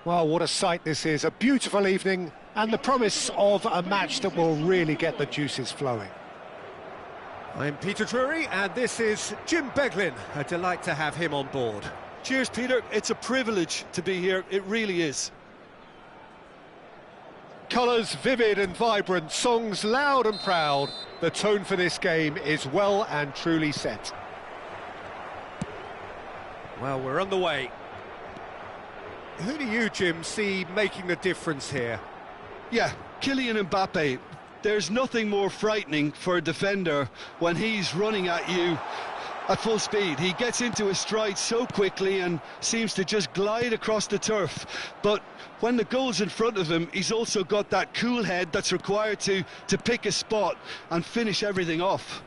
Well, what a sight this is. A beautiful evening and the promise of a match that will really get the juices flowing. I'm Peter Drury and this is Jim Beglin. A delight to have him on board. Cheers, Peter. It's a privilege to be here. It really is. Colours vivid and vibrant, songs loud and proud. The tone for this game is well and truly set. Well, we're on the way. Who do you, Jim, see making the difference here? Yeah, Kylian Mbappe. There's nothing more frightening for a defender when he's running at you at full speed. He gets into his stride so quickly and seems to just glide across the turf. But when the goal's in front of him, he's also got that cool head that's required to pick a spot and finish everything off.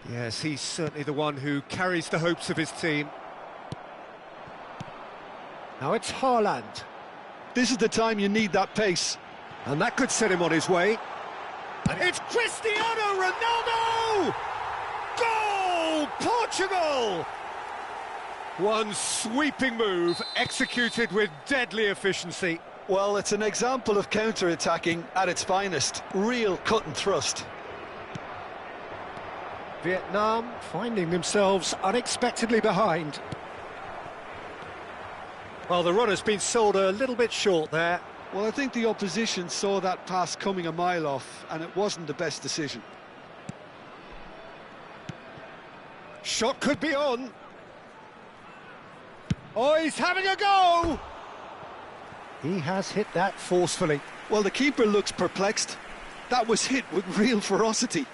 Yes, he's certainly the one who carries the hopes of his team. Now it's Haaland. This is the time you need that pace. And that could set him on his way. And it's Cristiano Ronaldo! Goal! Portugal! One sweeping move, executed with deadly efficiency. Well, it's an example of counter-attacking at its finest. Real cut and thrust. Vietnam finding themselves unexpectedly behind. Well, the run has been sold a little bit short there. Well, I think the opposition saw that pass coming a mile off, and it wasn't the best decision. Shot could be on. Oh, he's having a go! He has hit that forcefully. Well, the keeper looks perplexed. That was hit with real ferocity.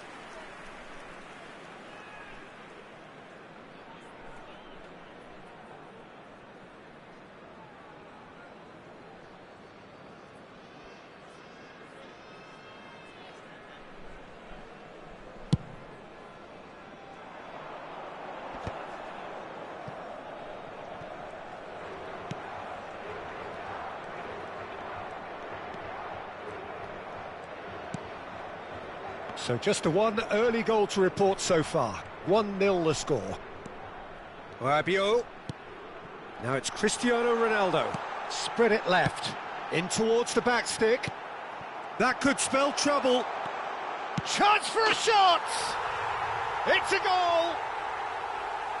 So just the one early goal to report so far. 1-0 the score. Rabiot. Now it's Cristiano Ronaldo. Spread it left. In towards the back stick. That could spell trouble. Chance for a shot! It's a goal!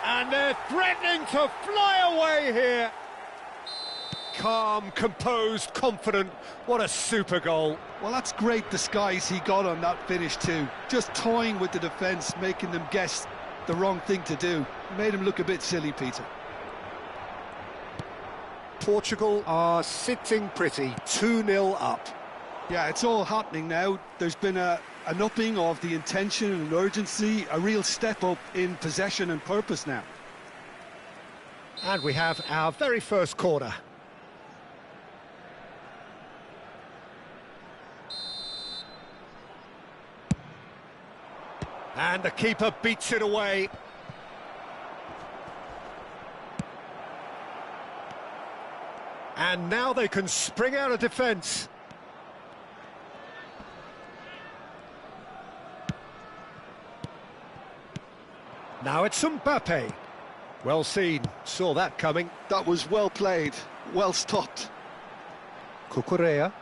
And they're threatening to fly away here. Calm, composed, confident. What a super goal. Well, that's great disguise he got on that finish too. Just toying with the defence, making them guess the wrong thing to do. Made him look a bit silly, Peter. Portugal are sitting pretty, 2-0 up. Yeah, it's all happening now. There's been an upping of the intention and urgency, a real step up in possession and purpose now. And we have our very first corner. And the keeper beats it away. And now they can spring out of defence. Now it's Mbappe. Well seen, saw that coming. That was well played, well stopped. Cucurella.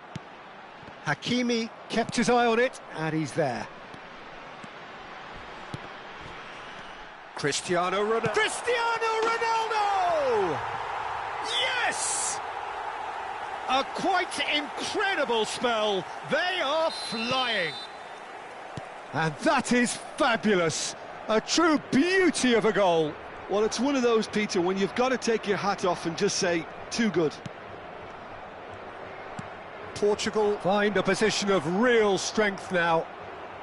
Hakimi kept his eye on it, and he's there. Cristiano Ronaldo. Cristiano Ronaldo! Yes! A quite incredible spell. They are flying. And that is fabulous. A true beauty of a goal. Well, it's one of those, Peter, when you've got to take your hat off and just say, too good. Portugal find a position of real strength now.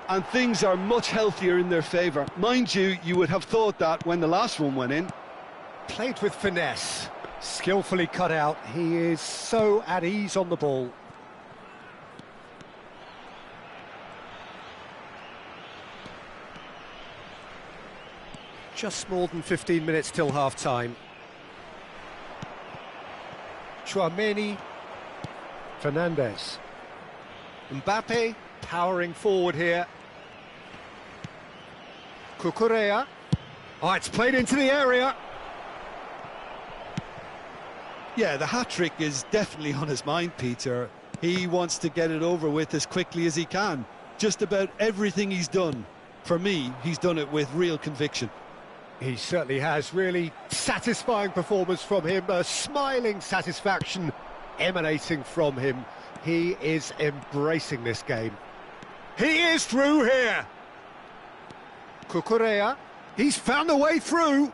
And things are much healthier in their favour. Mind you, you would have thought that when the last one went in. Played with finesse, skillfully cut out. He is so at ease on the ball. Just more than 15 minutes till half-time. Tchouaméni. Fernandes. Mbappe powering forward here. Cucurella. Oh, it's played into the area. Yeah, the hat-trick is definitely on his mind, Peter. He wants to get it over with as quickly as he can. Just about everything he's done, for me, he's done it with real conviction. He certainly has. Really satisfying performance from him. A smiling satisfaction emanating from him. He is embracing this game. He is through here. Cucurella. He's found a way through.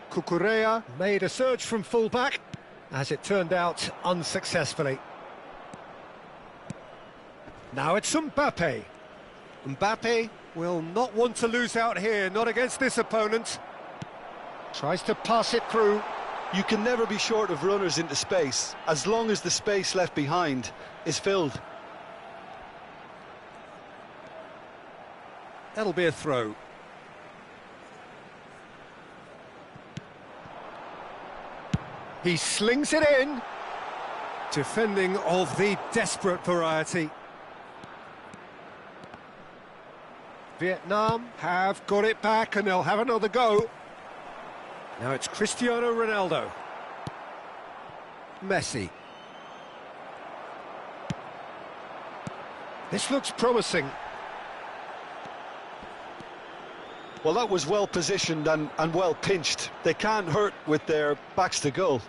Cucurella made a surge from fullback, as it turned out unsuccessfully. Now it's Mbappe. Mbappe will not want to lose out here, not against this opponent. Tries to pass it through. You can never be short of runners into space, as long as the space left behind is filled. That'll be a throw. He slings it in. Defending of the desperate variety. Vietnam have got it back and they'll have another go. Now it's Cristiano Ronaldo. Messi. This looks promising. Well, that was well positioned and well pinched. They can't hurt with their backs to goal.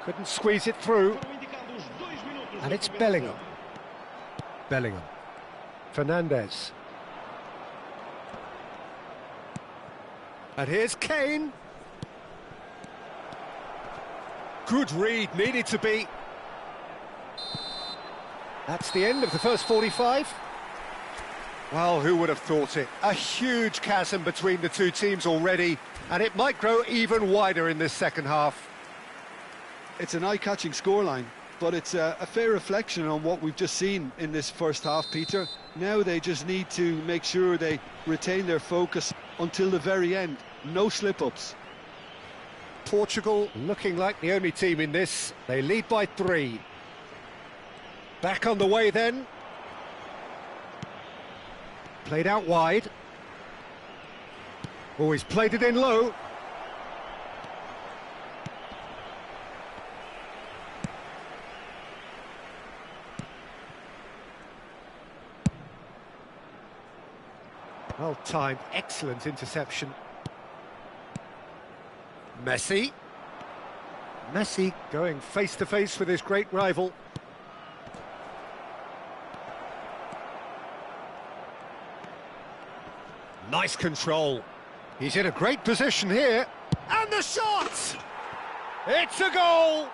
Couldn't squeeze it through. And it's Bellingham. Bellingham. Fernandes. And here's Kane. Good read, needed to be. That's the end of the first 45. Well, who would have thought it? A huge chasm between the two teams already, and it might grow even wider in this second half. It's an eye-catching scoreline, but it's a fair reflection on what we've just seen in this first half, Peter. Now they just need to make sure they retain their focus until the very end. No slip-ups. Portugal looking like the only team in this. They lead by 3. Back on the way then. Played out wide. Oh, he's played it in low. Well timed, excellent interception. Messi. Messi going face to face with his great rival. Nice control. He's in a great position here. And the shot! It's a goal!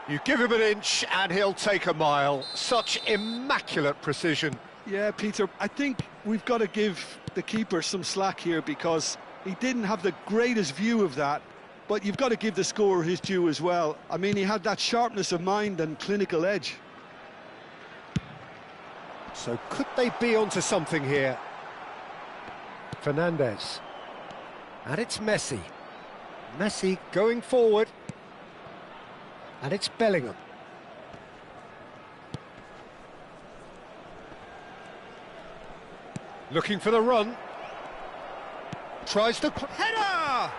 You give him an inch and he'll take a mile. Such immaculate precision. Yeah, Peter, I think we've got to give the keeper some slack here because he didn't have the greatest view of that, but you've got to give the scorer his due as well. I mean, he had that sharpness of mind and clinical edge. So could they be onto something here? Fernandes. And it's Messi. Messi going forward. And it's Bellingham. Looking for the run. Tries the header!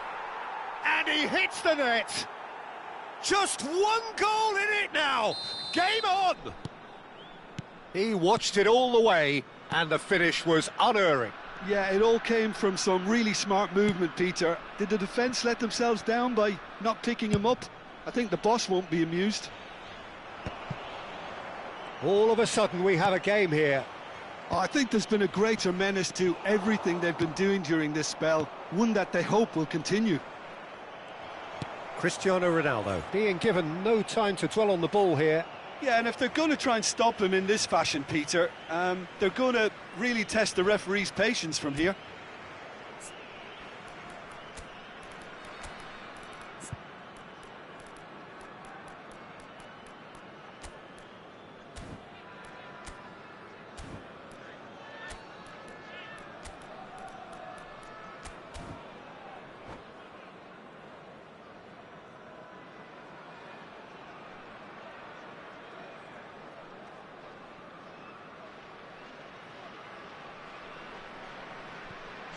And he hits the net. Just one goal in it now. Game on! He watched it all the way, and the finish was unerring. Yeah, it all came from some really smart movement, Peter. Did the defence let themselves down by not picking him up? I think the boss won't be amused. All of a sudden we have a game here. Oh, I think there's been a greater menace to everything they've been doing during this spell, one that they hope will continue. Cristiano Ronaldo being given no time to dwell on the ball here. Yeah, and if they're going to try and stop him in this fashion, Peter, they're going to really test the referee's patience from here.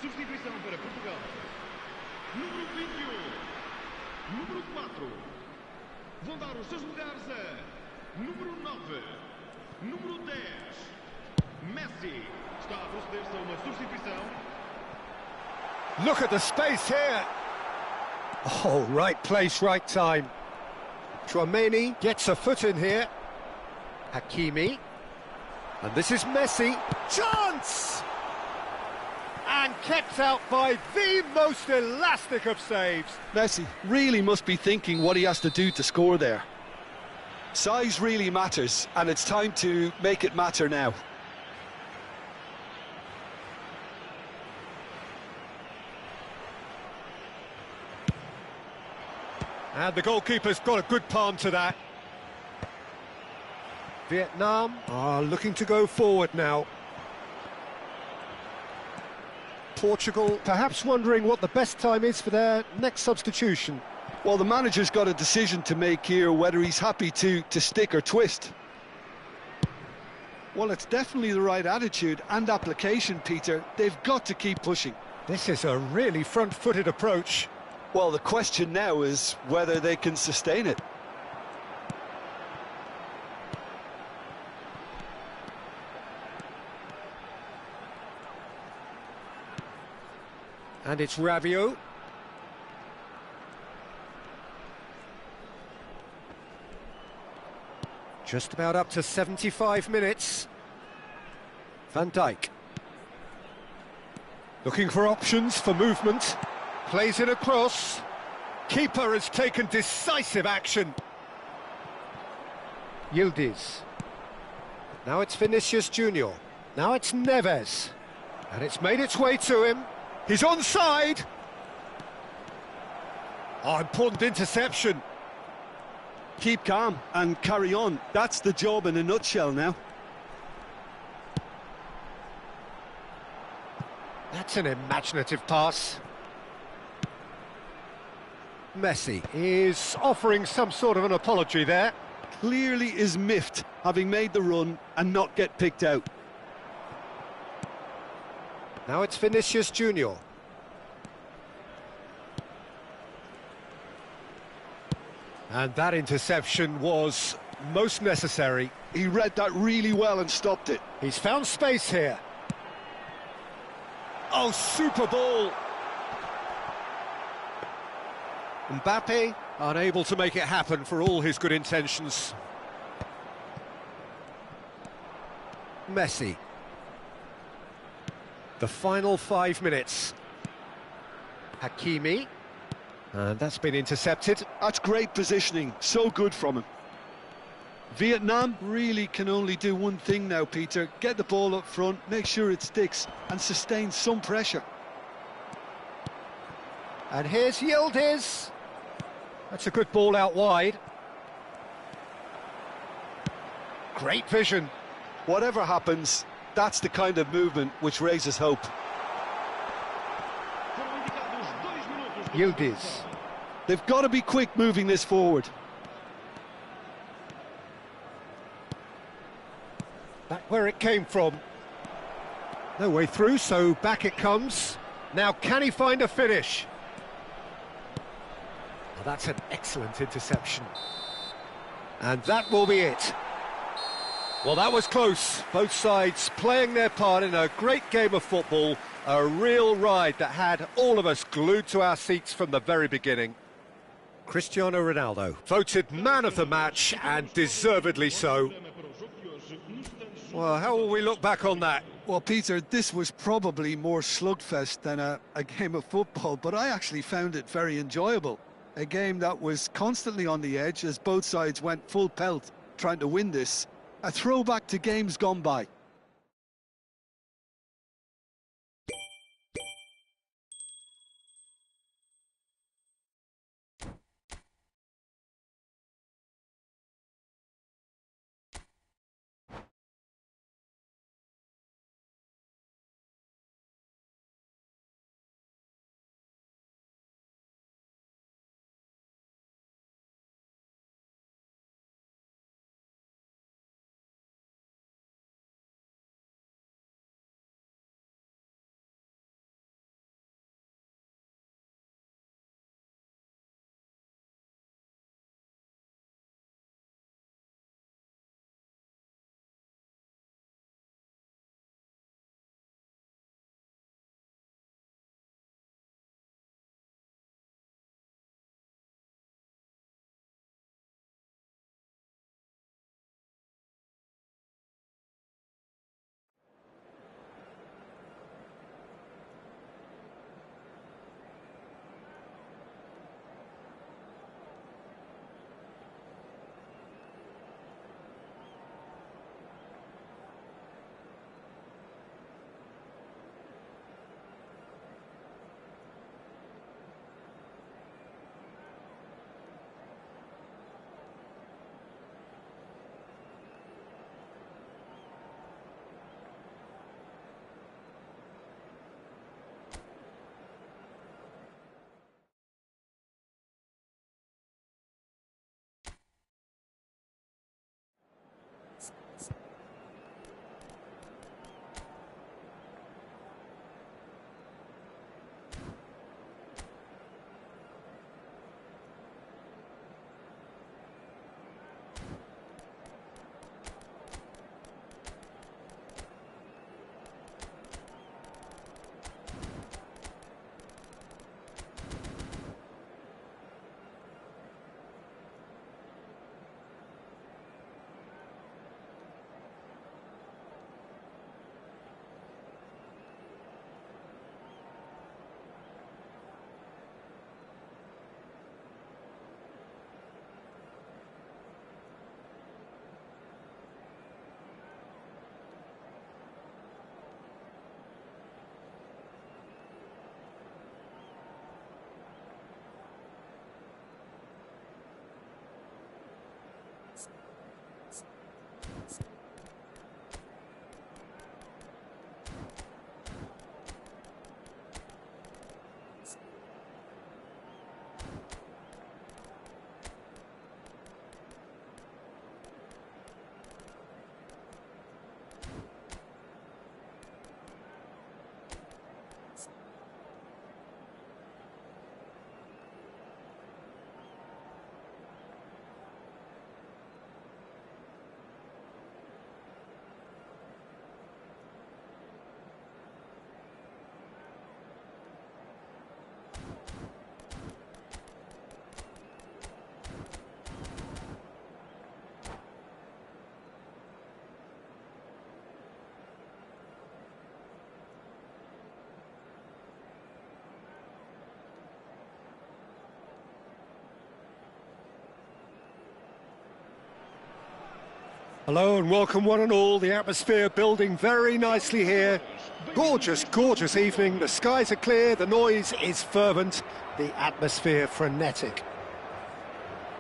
Substituição para Portugal. Número 21. Número 4. Vão dar os seus lugares a número 9. Número 10. Messi. Está a proceder-se a uma substituição. Look at the space here. Oh, right place, right time. Tchouaméni gets a foot in here. Hakimi. And this is Messi. Chance! And kept out by the most elastic of saves. Messi really must be thinking what he has to do to score there. Size really matters, and it's time to make it matter now. And the goalkeeper's got a good palm to that. Vietnam are looking to go forward now. Portugal perhaps wondering what the best time is for their next substitution. Well, the manager's got a decision to make here, whether he's happy to stick or twist. Well, it's definitely the right attitude and application, Peter. They've got to keep pushing. This is a really front-footed approach. Well, the question now is whether they can sustain it. And it's Rabiot. Just about up to 75 minutes. Van Dijk. Looking for options for movement. Plays it across. Keeper has taken decisive action. Yildiz. Now it's Vinicius Junior. Now it's Neves. And it's made its way to him. He's onside. Oh, important interception. Keep calm and carry on. That's the job in a nutshell now. That's an imaginative pass. Messi is offering some sort of an apology there. Clearly is miffed, having made the run and not get picked out. Now it's Vinicius Junior. And that interception was most necessary. He read that really well and stopped it. He's found space here. Oh, super ball. Mbappe unable to make it happen for all his good intentions. Messi. The final 5 minutes. Hakimi. And that's been intercepted. That's great positioning, so good from him. Vietnam really can only do one thing now, Peter. Get the ball up front, make sure it sticks, and sustain some pressure. And here's Yildiz. That's a good ball out wide. Great vision. Whatever happens, that's the kind of movement which raises hope. Yildiz. They've got to be quick moving this forward. Back where it came from. No way through, so back it comes. Now can he find a finish? Well, that's an excellent interception. And that will be it. Well, that was close. Both sides playing their part in a great game of football. A real ride that had all of us glued to our seats from the very beginning. Cristiano Ronaldo, voted man of the match, and deservedly so. Well, how will we look back on that? Well, Peter, this was probably more slugfest than a game of football, but I actually found it very enjoyable. A game that was constantly on the edge as both sides went full pelt trying to win this. A throwback to games gone by. Hello and welcome one and all. The atmosphere building very nicely here. Gorgeous, gorgeous evening. The skies are clear, the noise is fervent, the atmosphere frenetic.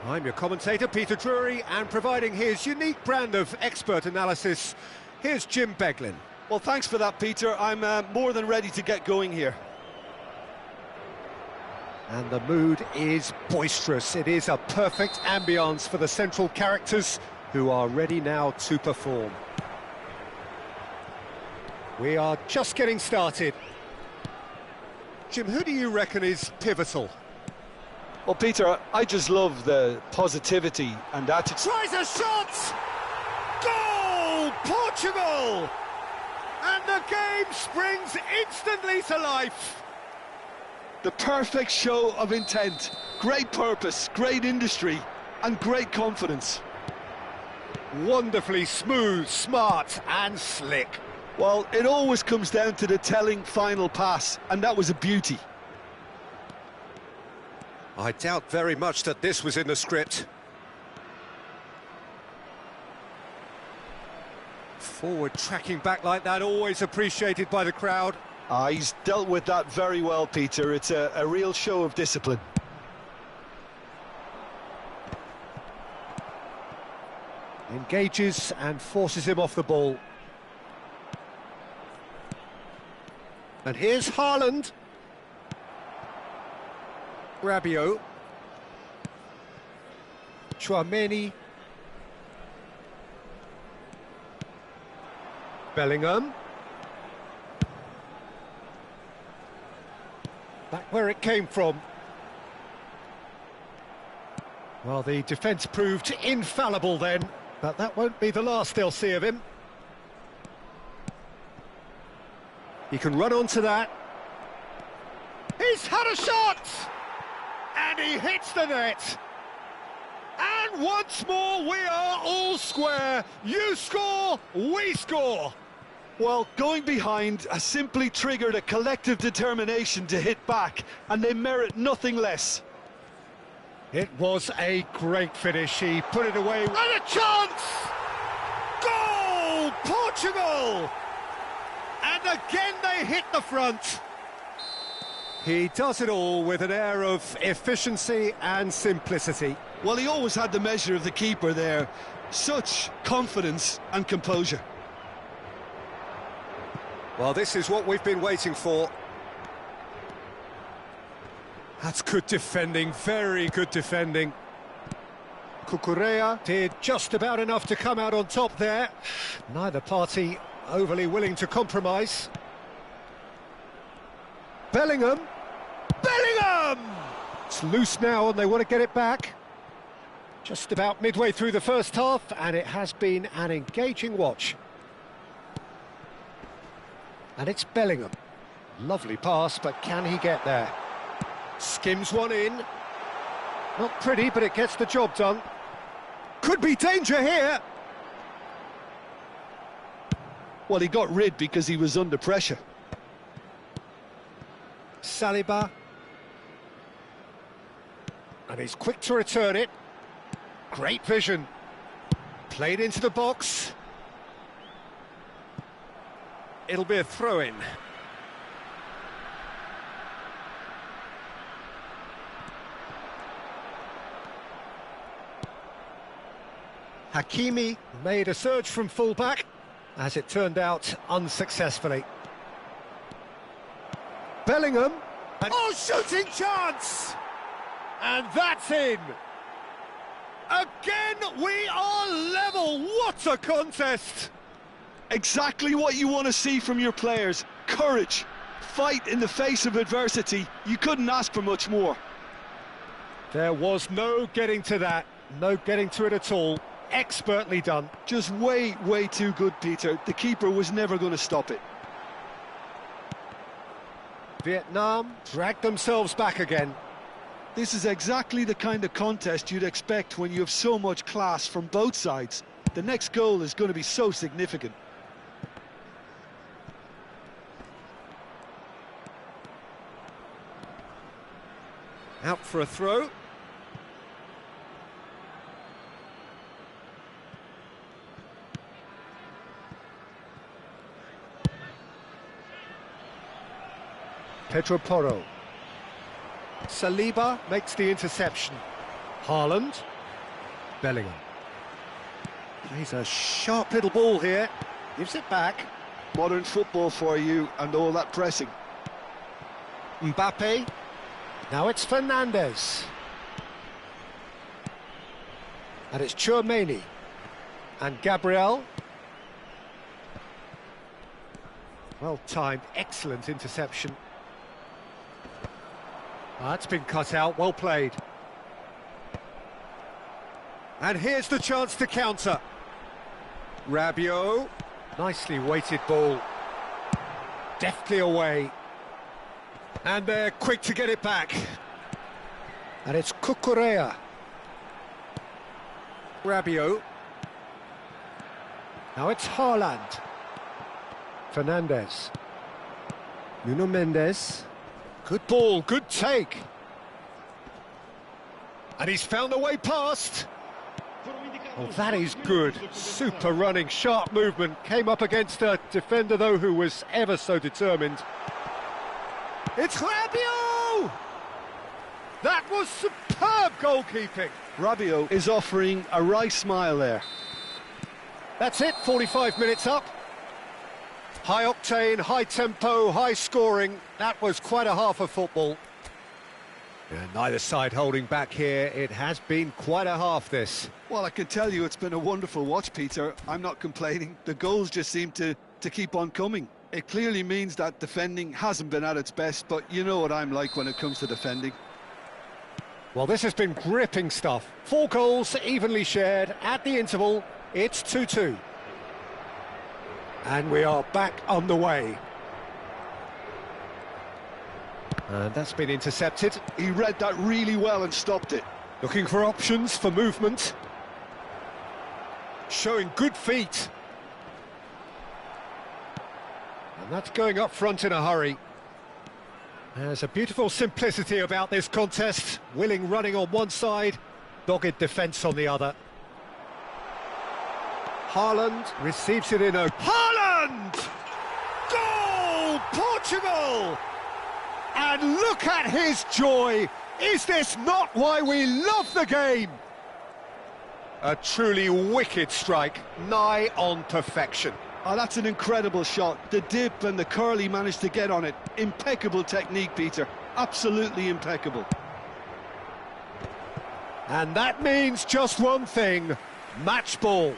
I'm your commentator, Peter Drury, and providing his unique brand of expert analysis, here's Jim Beglin. Well, thanks for that, Peter. I'm more than ready to get going here. And the mood is boisterous. It is a perfect ambience for the central characters who are ready now to perform. We are just getting started. Jim, who do you reckon is pivotal? Well, Peter, I just love the positivity and attitude. Tries a shot! Goal! Portugal! And the game springs instantly to life. The perfect show of intent, great purpose, great industry, and great confidence. Wonderfully smooth, smart, and slick. Well, it always comes down to the telling final pass, and that was a beauty. I doubt very much that this was in the script. Forward tracking back like that, always appreciated by the crowd. He's dealt with that very well, Peter. It's a real show of discipline. Engages and forces him off the ball. And here's Haaland. Rabiot. Tchouaméni. Bellingham. Back where it came from. Well, the defence proved infallible then, but that won't be the last they'll see of him. He can run onto that. He's had a shot! And he hits the net. And once more, we are all square. You score, we score. Well, going behind has simply triggered a collective determination to hit back, and they merit nothing less. It was a great finish. He put it away. And a chance! Goal! Portugal! And again they hit the front. He does it all with an air of efficiency and simplicity. Well, he always had the measure of the keeper there. Such confidence and composure. Well, this is what we've been waiting for. That's good defending, very good defending. Cucurella did just about enough to come out on top there. Neither party overly willing to compromise. Bellingham! Bellingham! It's loose now and they want to get it back. Just about midway through the first half, and it has been an engaging watch. And it's Bellingham. Lovely pass, but can he get there? Skims one in. Not pretty, but it gets the job done. Could be danger here. Well, he got rid because he was under pressure. Saliba. And he's quick to return it. Great vision. Played into the box. It'll be a throw-in. Hakimi made a surge from full-back, as it turned out unsuccessfully. Bellingham. Oh, shooting chance! And that's in. Again, we are level. What a contest! Exactly what you want to see from your players. Courage, fight in the face of adversity. You couldn't ask for much more. There was no getting to that, no getting to it at all. Expertly done. Just way too good, Peter. The keeper was never going to stop it. Vietnam dragged themselves back again. This is exactly the kind of contest you'd expect when you have so much class from both sides. The next goal is going to be so significant. Out for a throw. Pedro Porro. Saliba makes the interception. Haaland. Bellingham. Plays a sharp little ball here. Gives it back. Modern football for you and all that pressing. Mbappe. Now it's Fernandes. And it's Tchouaméni. And Gabriel. Well timed, excellent interception. That's been cut out, well played. And here's the chance to counter. Rabiot. Nicely weighted ball. Deftly away. And they're quick to get it back. And it's Cucurella. Rabiot. Now it's Haaland. Fernandes. Nuno Mendes. Good ball, good take. And he's found a way past. Oh, that is good. Super running, sharp movement. Came up against a defender, though, who was ever so determined. It's Rabiot! That was superb goalkeeping. Rabiot is offering a wry smile there. That's it, 45 minutes up. High octane, high tempo, high scoring. That was quite a half of football. And neither side holding back here. It has been quite a half, this. Well, I can tell you it's been a wonderful watch, Peter. I'm not complaining. The goals just seem to keep on coming. It clearly means that defending hasn't been at its best, but you know what I'm like when it comes to defending. Well, this has been gripping stuff. 4 goals evenly shared at the interval. It's 2-2. And we are back on the way. And that's been intercepted. He read that really well and stopped it. Looking for options for movement. Showing good feet. And that's going up front in a hurry. There's a beautiful simplicity about this contest. Willing running on one side, dogged defence on the other. Haaland receives it in a... Haaland! Goal! Portugal! And look at his joy! Is this not why we love the game? A truly wicked strike, nigh on perfection. Oh, that's an incredible shot. The dip and the curl he managed to get on it. Impeccable technique, Peter. Absolutely impeccable. And that means just one thing, match ball.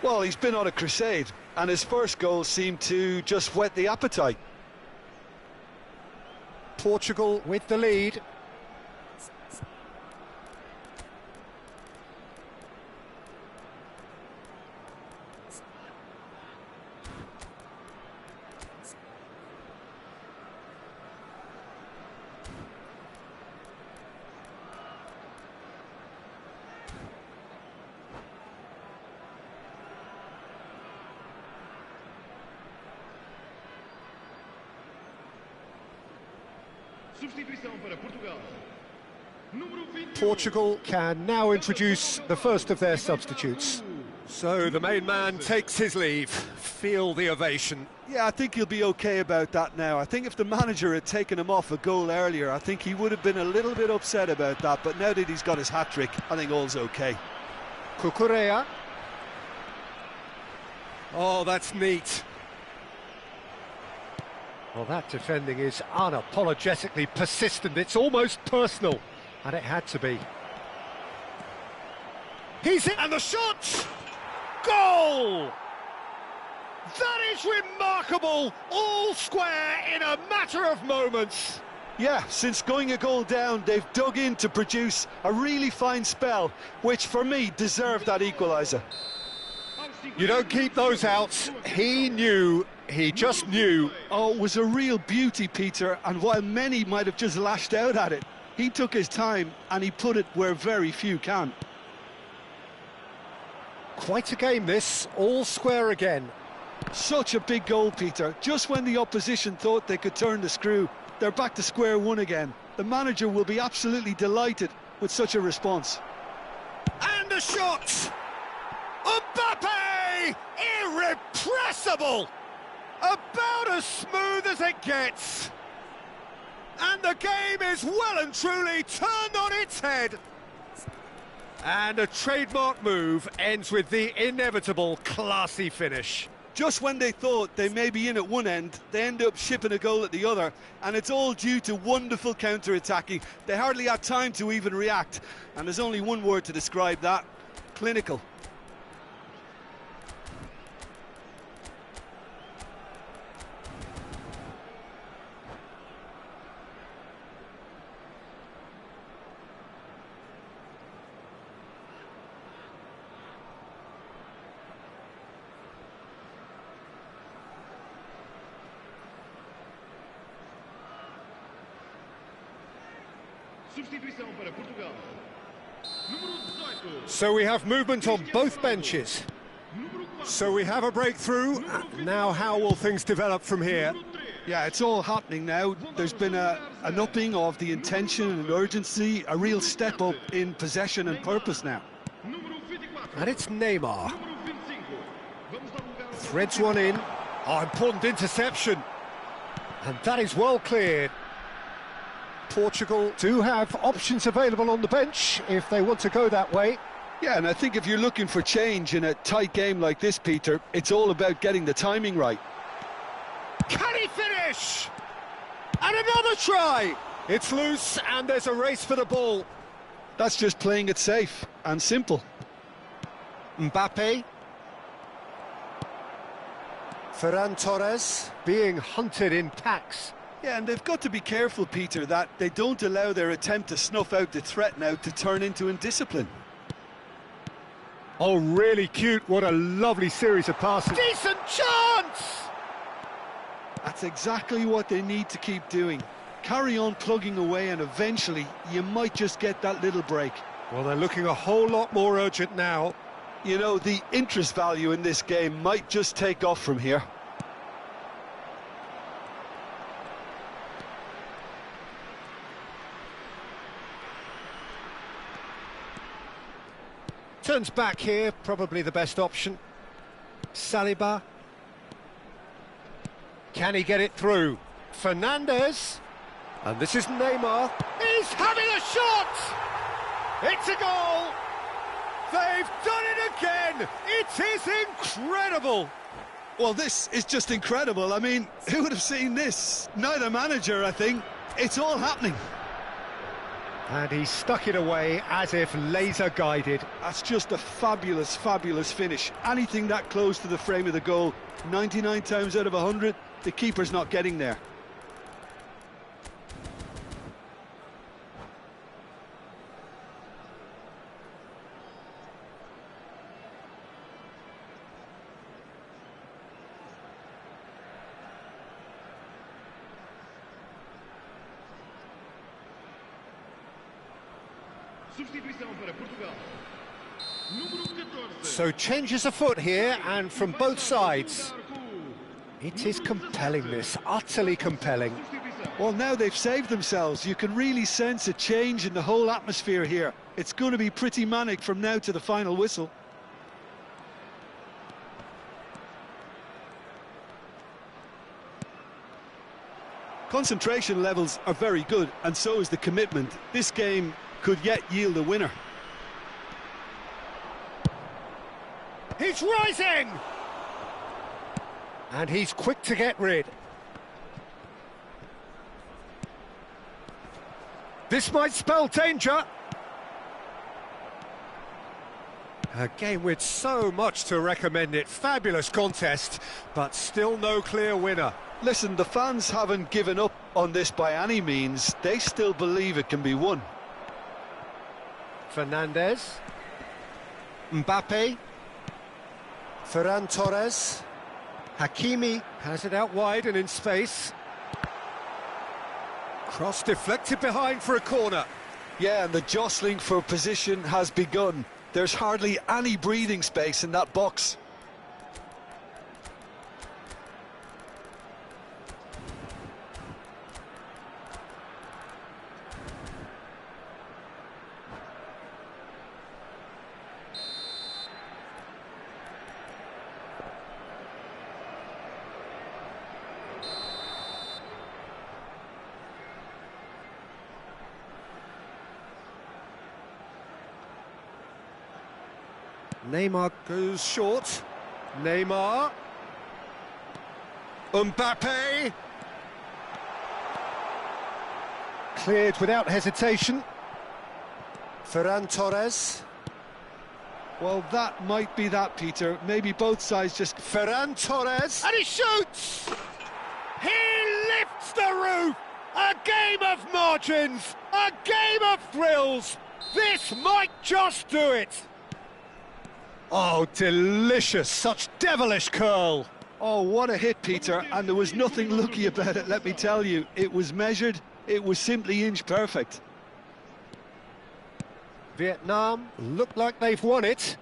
Well, he's been on a crusade, and his first goal seemed to just whet the appetite. Portugal with the lead. Substituição para Portugal. Número 21. Portugal can now introduce the first of their substitutes. So the main man takes his leave. Feel the ovation. Yeah, I think he'll be okay about that now. I think if the manager had taken him off a goal earlier, I think he would have been a little bit upset about that. But now that he's got his hat-trick, I think all's okay. Cucurella. Oh, that's neat. Well, that defending is unapologetically persistent. It's almost personal, and it had to be. He's in, and the shot! Goal! That is remarkable! All square in a matter of moments. Yeah, since going a goal down, they've dug in to produce a really fine spell, which for me deserved that equaliser. You don't keep those out. He knew. He just knew. Oh, it was a real beauty, Peter, and while many might have just lashed out at it, he took his time and he put it where very few can. Quite a game this, all square again. Such a big goal, Peter. Just when the opposition thought they could turn the screw, they're back to square one again. The manager will be absolutely delighted with such a response. And a shot! Mbappe! Irrepressible! About as smooth as it gets. And the game is well and truly turned on its head. And a trademark move ends with the inevitable classy finish. Just when they thought they may be in at one end, they end up shipping a goal at the other, and it's all due to wonderful counter-attacking. They hardly had time to even react, and there's only one word to describe that: clinical. Substituição para Portugal. Número 18. So we have movement on both benches. Número 4. So we have a breakthrough. Now how will things develop from here? Número 3. Yeah, it's all happening now. There's been an upping of the intention and urgency, a real step up in possession and purpose now. Número 24. And it's Neymar. Número 25. Vamos dar lugar ao Threads one in. Oh, important interception. And that is well cleared. Portugal do have options available on the bench if they want to go that way. Yeah, and I think if you're looking for change in a tight game like this, Peter, it's all about getting the timing right. Can he finish? And another try! It's loose and there's a race for the ball. That's just playing it safe and simple. Mbappe. Ferran Torres being hunted in packs. Yeah, and they've got to be careful, Peter, that they don't allow their attempt to snuff out the threat now to turn into indiscipline. Oh, really cute. What a lovely series of passes. Decent chance! That's exactly what they need to keep doing. Carry on plugging away and eventually you might just get that little break. Well, they're looking a whole lot more urgent now. You know, the interest value in this game might just take off from here. Turns back here, probably the best option. Saliba. Can he get it through? Fernandes. And this is Neymar. He's having a shot! It's a goal! They've done it again! It is incredible! Well, this is just incredible. I mean, who would have seen this? Neither manager, I think. It's all happening. And he stuck it away as if laser-guided. That's just a fabulous, fabulous finish. Anything that close to the frame of the goal, 99 times out of 100, the keeper's not getting there. Substituição para Portugal. Número 14. So changes afoot here, and from both sides. It is compelling, this, utterly compelling. Well, now they've saved themselves. You can really sense a change in the whole atmosphere here. It's going to be pretty manic from now to the final whistle. Concentration levels are very good, and so is the commitment. This game could yet yield a winner. He's rising! And he's quick to get rid. This might spell danger. A game with so much to recommend it. Fabulous contest, but still no clear winner. Listen, the fans haven't given up on this by any means. They still believe it can be won. Fernandes. Mbappe. Ferran Torres. Hakimi has it out wide and in space. Cross deflected behind for a corner. Yeah, and the jostling for position has begun. There's hardly any breathing space in that box. Neymar goes short. Neymar. Mbappe. Cleared without hesitation. Ferran Torres. Well, that might be that, Peter. Maybe both sides just... Ferran Torres. And he shoots! He lifts the roof! A game of margins! A game of thrills! This might just do it! Oh, delicious. Such devilish curl. Oh, what a hit, Peter. And there was nothing lucky about it, let me tell you. It was measured. It was simply inch perfect. Vietnam look like they've won it,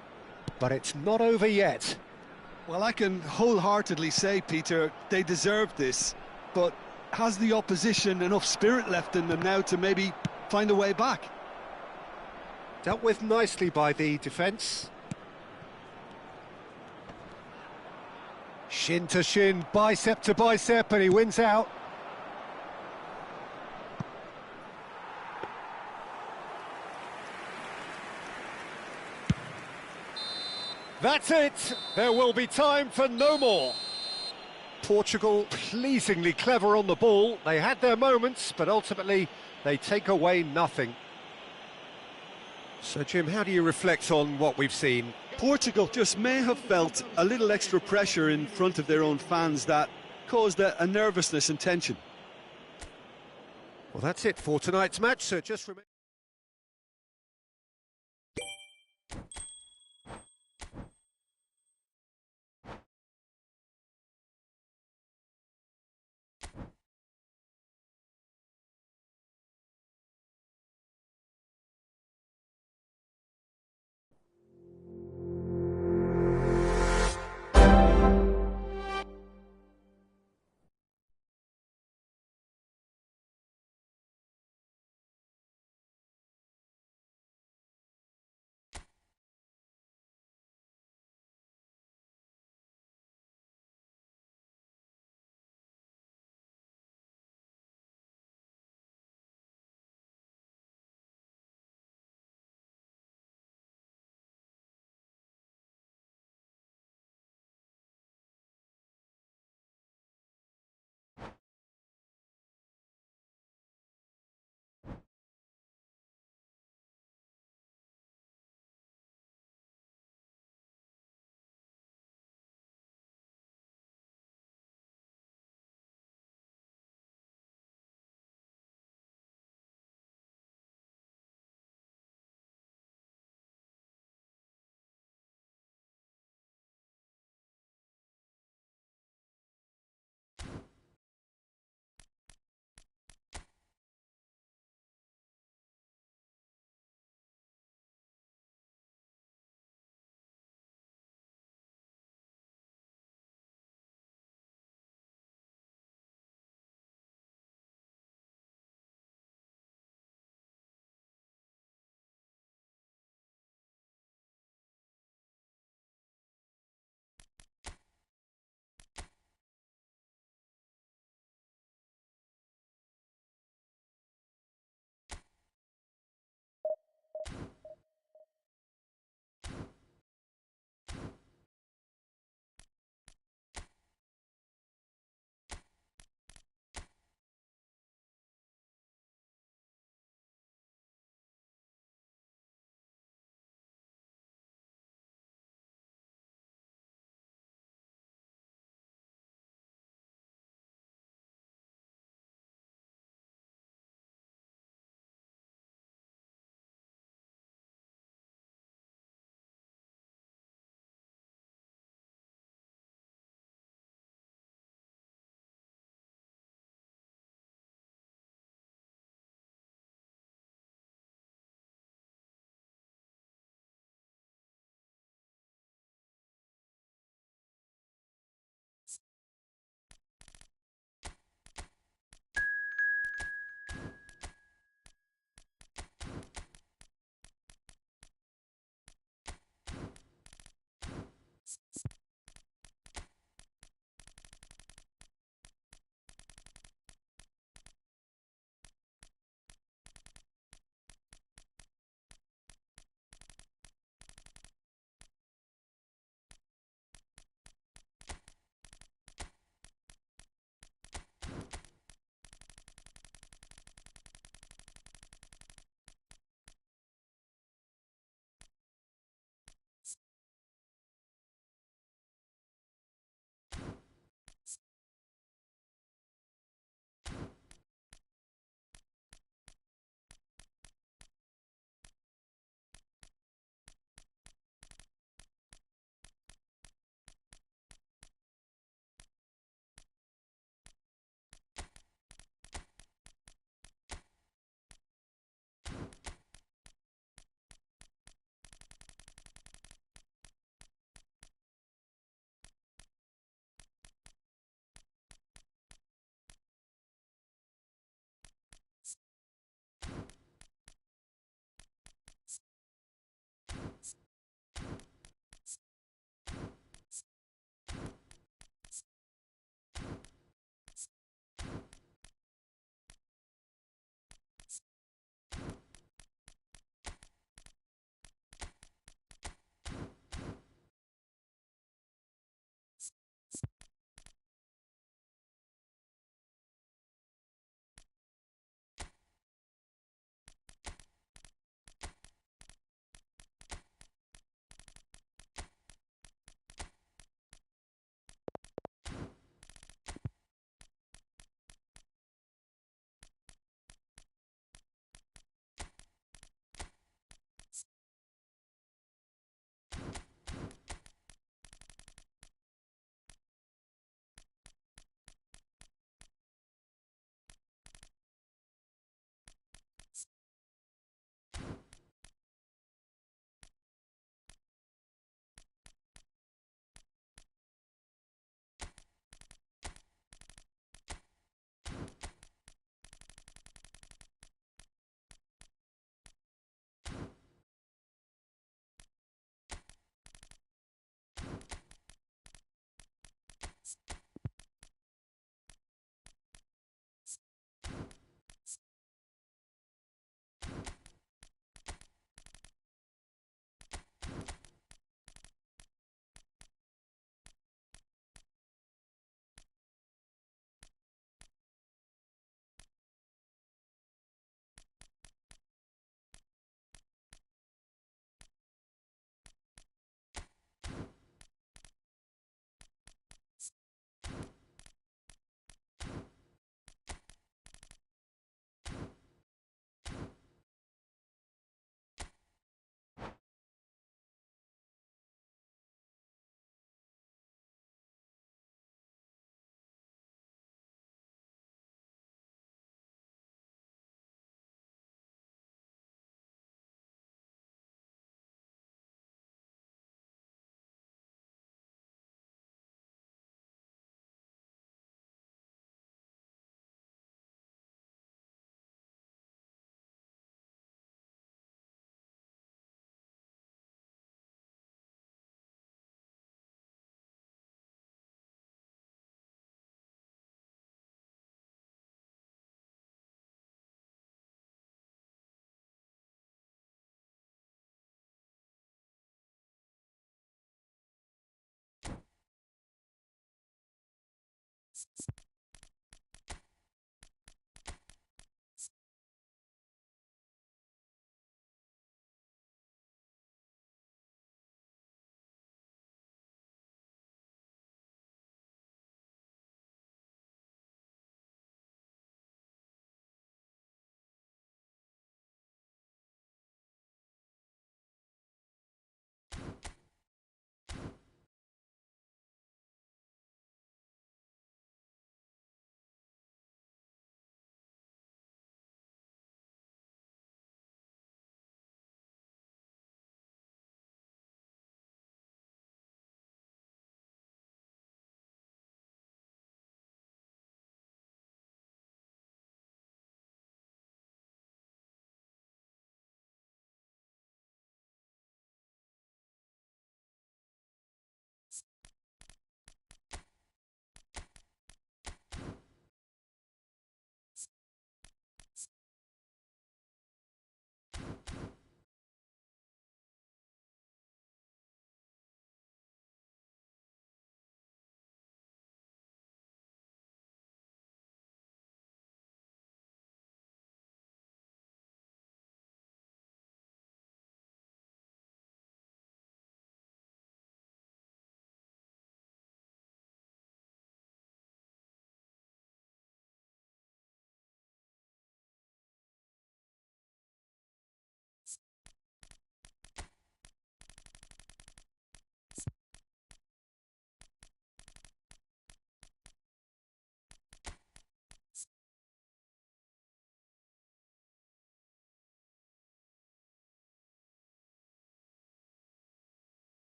but it's not over yet. Well, I can wholeheartedly say, Peter, they deserved this. But has the opposition enough spirit left in them now to maybe find a way back? Dealt with nicely by the defence. Shin to shin, bicep to bicep, and he wins out. That's it! There will be time for no more. Portugal pleasingly clever on the ball. They had their moments, but ultimately they take away nothing. So, Jim, how do you reflect on what we've seen? Portugal just may have felt a little extra pressure in front of their own fans that caused a nervousness and tension. Well, that's it for tonight's match, so just remember...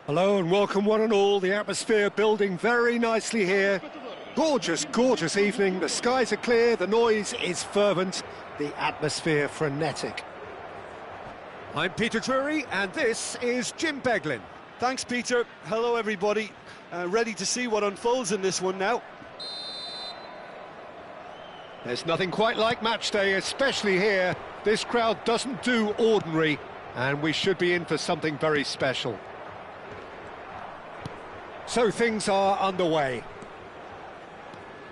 Hello and welcome one and all. The atmosphere building very nicely here. Gorgeous, gorgeous evening. The skies are clear, the noise is fervent, the atmosphere frenetic. I'm Peter Drury and this is Jim Beglin. Thanks, Peter. Hello, everybody. Ready to see what unfolds in this one now. There's nothing quite like match day, especially here. This crowd doesn't do ordinary, and we should be in for something very special. So things are underway.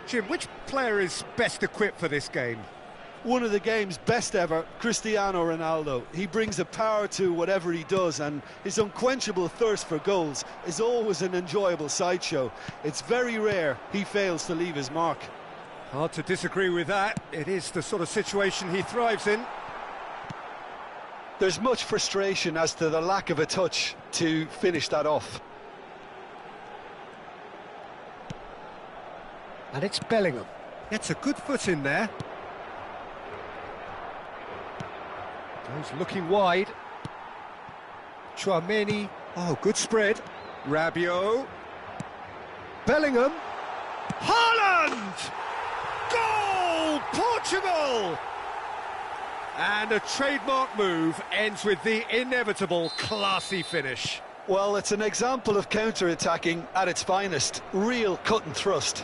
Jim, which player is best equipped for this game? One of the game's best ever, Cristiano Ronaldo. He brings a power to whatever he does, and his unquenchable thirst for goals is always an enjoyable sideshow. It's very rare he fails to leave his mark. Hard to disagree with that. It is the sort of situation he thrives in. There's much frustration as to the lack of a touch to finish that off. And it's Bellingham. Gets a good foot in there. Goes looking wide. Tchouaméni. Oh, good spread. Rabiot. Bellingham. Haaland! Goal! Portugal! And a trademark move ends with the inevitable classy finish. Well, it's an example of counter-attacking at its finest. Real cut and thrust.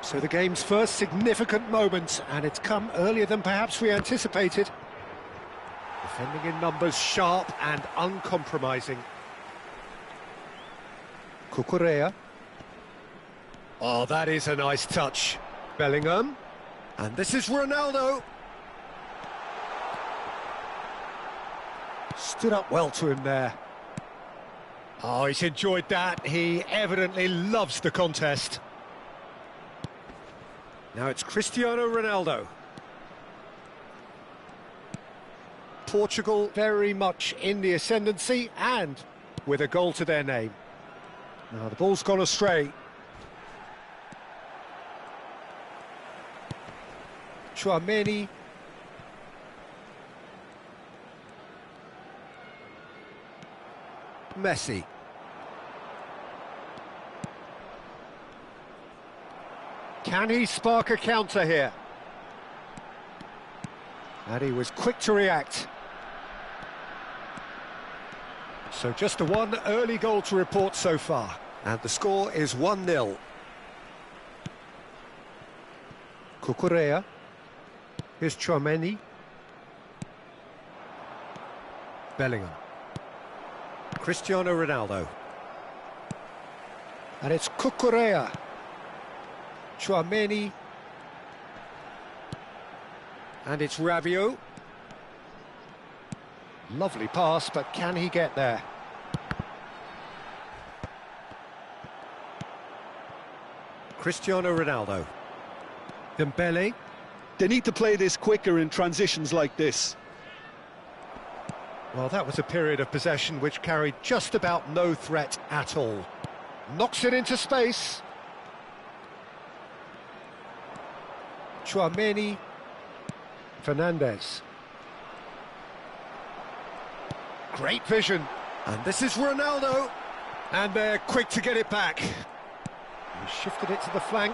So the game's first significant moment, and it's come earlier than perhaps we anticipated. Defending in numbers, sharp and uncompromising. Cucurella. Oh, that is a nice touch. Bellingham. And this is Ronaldo. Stood up well to him there. Oh, he's enjoyed that. He evidently loves the contest. Now it's Cristiano Ronaldo. Portugal very much in the ascendancy and with a goal to their name. Now the ball's gone astray. Tchouaméni. Messi. Can he spark a counter here? And he was quick to react. So just the one early goal to report so far. And the score is 1-0. Cucurella. Here's Tchouaméni. Bellingham. Cristiano Ronaldo. And it's Cucurella. Tchouaméni. And it's Rabiot. Lovely pass, but can he get there? Cristiano Ronaldo. Dembele. They need to play this quicker in transitions like this. Well, that was a period of possession which carried just about no threat at all. Knocks it into space. Tchouaméni. Fernandes. Great vision. And this is Ronaldo. And they're quick to get it back. He shifted it to the flank.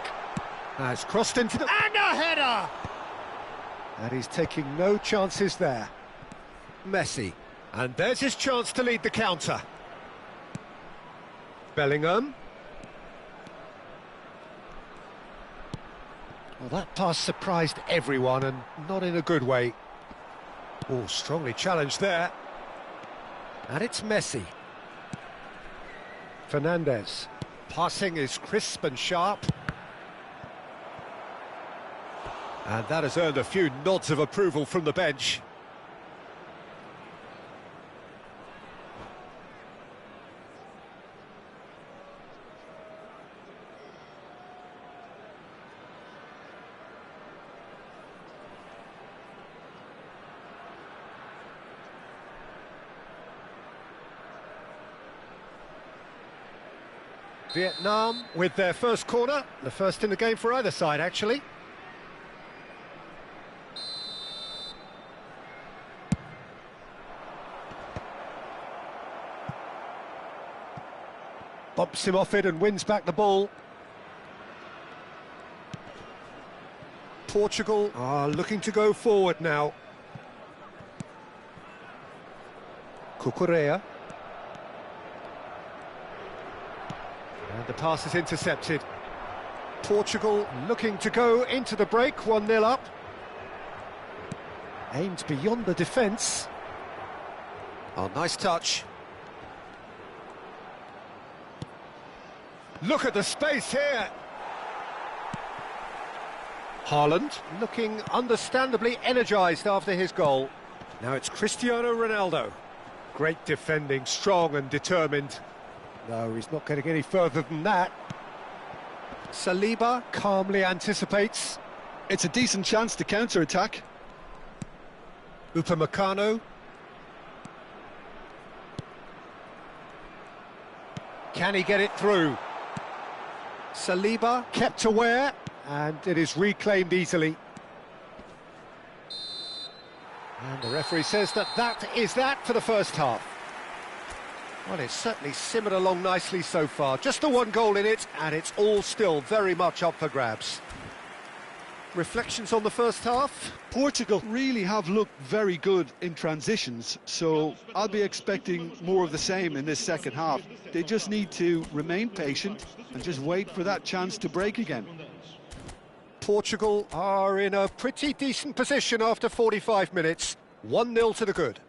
Has crossed into the... And a header! And he's taking no chances there. Messi. And there's his chance to lead the counter. Bellingham. Well, that pass surprised everyone, and not in a good way. Oh, strongly challenged there. And it's Messi. Fernandes. Passing is crisp and sharp. And that has earned a few nods of approval from the bench. Vietnam with their first corner, the first in the game for either side, actually. Bumps him off it and wins back the ball. Portugal are looking to go forward now. Cucurella. And the pass is intercepted. Portugal looking to go into the break, 1-0 up. Aimed beyond the defence. Oh, nice touch. Look at the space here. Haaland looking understandably energised after his goal. Now it's Cristiano Ronaldo. Great defending, strong and determined. No, he's not getting any further than that. Saliba calmly anticipates. It's a decent chance to counter-attack. Upamecano. Can he get it through? Saliba kept aware, and it is reclaimed easily. And the referee says that is that for the first half. Well, it's certainly simmered along nicely so far. Just the one goal in it, and it's all still very much up for grabs. Reflections on the first half? Portugal really have looked very good in transitions, so I'll be expecting more of the same in this second half. They just need to remain patient and just wait for that chance to break again. Portugal are in a pretty decent position after 45 minutes. 1-0 to the good.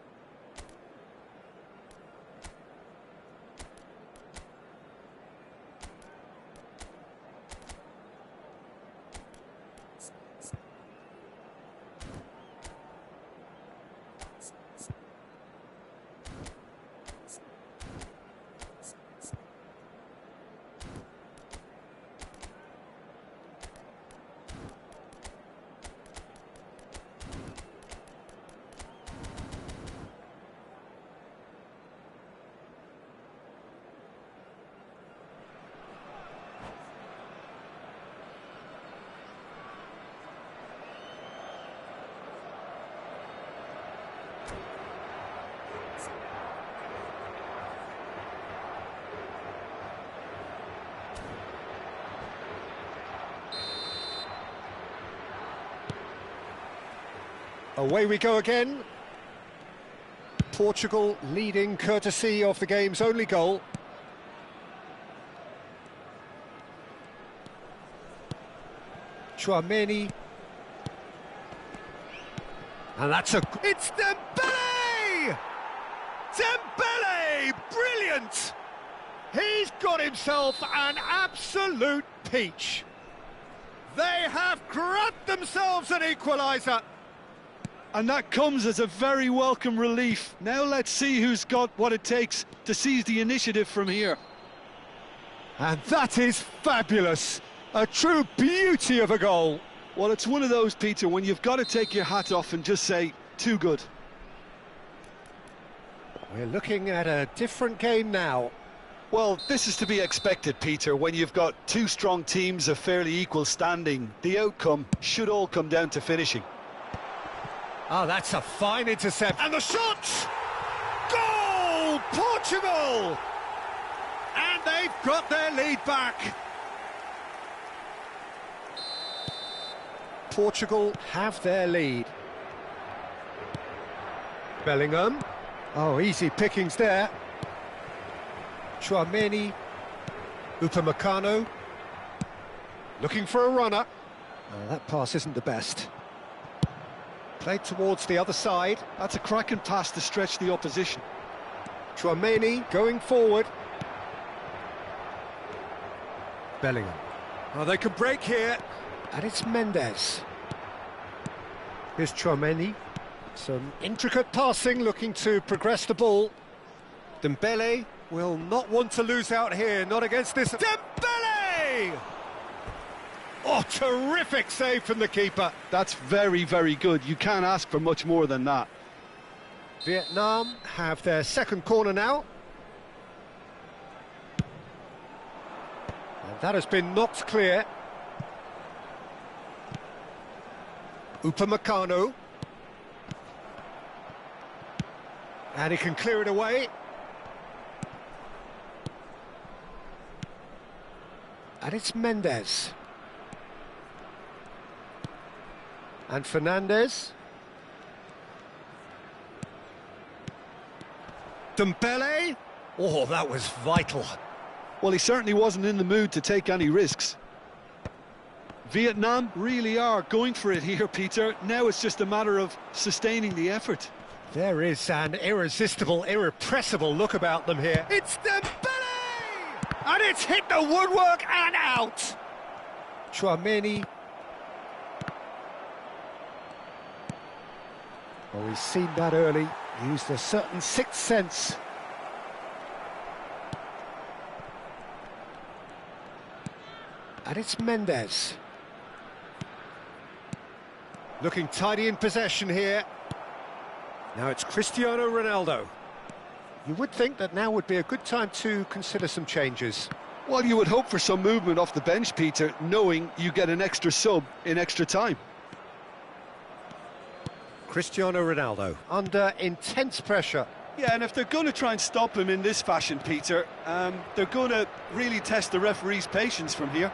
Away we go again. Portugal leading courtesy of the game's only goal. Tchouaméni. And that's it's Dembele! Dembele! Brilliant! He's got himself an absolute peach. They have grabbed themselves an equaliser. And that comes as a very welcome relief. Now let's see who's got what it takes to seize the initiative from here. And that is fabulous. A true beauty of a goal. Well, it's one of those, Peter, when you've got to take your hat off and just say, too good. We're looking at a different game now. Well, this is to be expected, Peter. When you've got two strong teams of fairly equal standing, the outcome should all come down to finishing. Oh, that's a fine intercept. And the shot! Goal! Portugal! And they've got their lead back. Portugal have their lead. Bellingham. Oh, easy pickings there. Tchouaméni. Upamecano. Looking for a runner. Oh, that pass isn't the best. Played towards the other side. That's a cracking pass to stretch the opposition. Tchouaméni going forward. Bellingham. Oh, they could break here. And it's Mendes. Here's Tchouaméni. Some intricate passing, looking to progress the ball. Dembele will not want to lose out here, not against this. Dembele! Oh, terrific save from the keeper. That's very, very good. You can't ask for much more than that. Vietnam have their second corner now. And that has been knocked clear. Upamecano. And he can clear it away. And it's Mendes. And Fernandes. Dembele. Oh, that was vital. Well, he certainly wasn't in the mood to take any risks. Vietnam really are going for it here, Peter. Now it's just a matter of sustaining the effort. There is an irresistible, irrepressible look about them here. It's Dembele! And it's hit the woodwork and out! Tchouameni. Oh, he's seen that early. Used a certain sixth sense. And it's Mendes. Looking tidy in possession here. Now it's Cristiano Ronaldo. You would think that now would be a good time to consider some changes. Well, you would hope for some movement off the bench, Peter, knowing you get an extra sub in extra time. Cristiano Ronaldo under intense pressure. Yeah, and if they're going to try and stop him in this fashion, Peter, they're going to really test the referee's patience from here.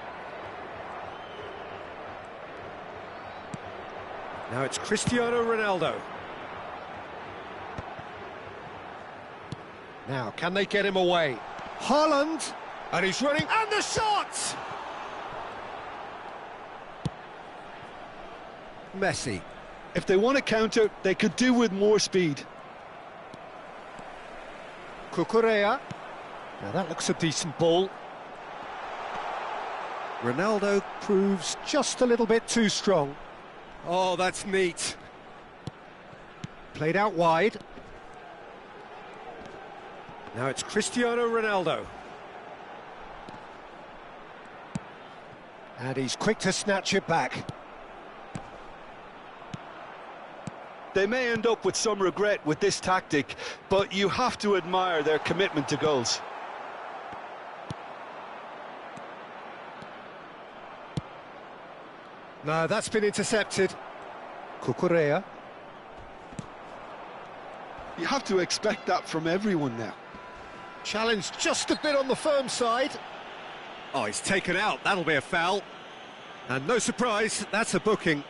Now it's Cristiano Ronaldo. Now, can they get him away? Haaland! And he's running, and the shot! Messi. If they want to counter, they could do with more speed. Cucurella. Now that looks a decent ball. Ronaldo proves just a little bit too strong. Oh, that's neat. Played out wide. Now it's Cristiano Ronaldo. And he's quick to snatch it back. They may end up with some regret with this tactic, but you have to admire their commitment to goals. No, that's been intercepted. Cucurella. You have to expect that from everyone now. Challenged just a bit on the firm side. Oh, he's taken out. That'll be a foul. And no surprise, that's a booking.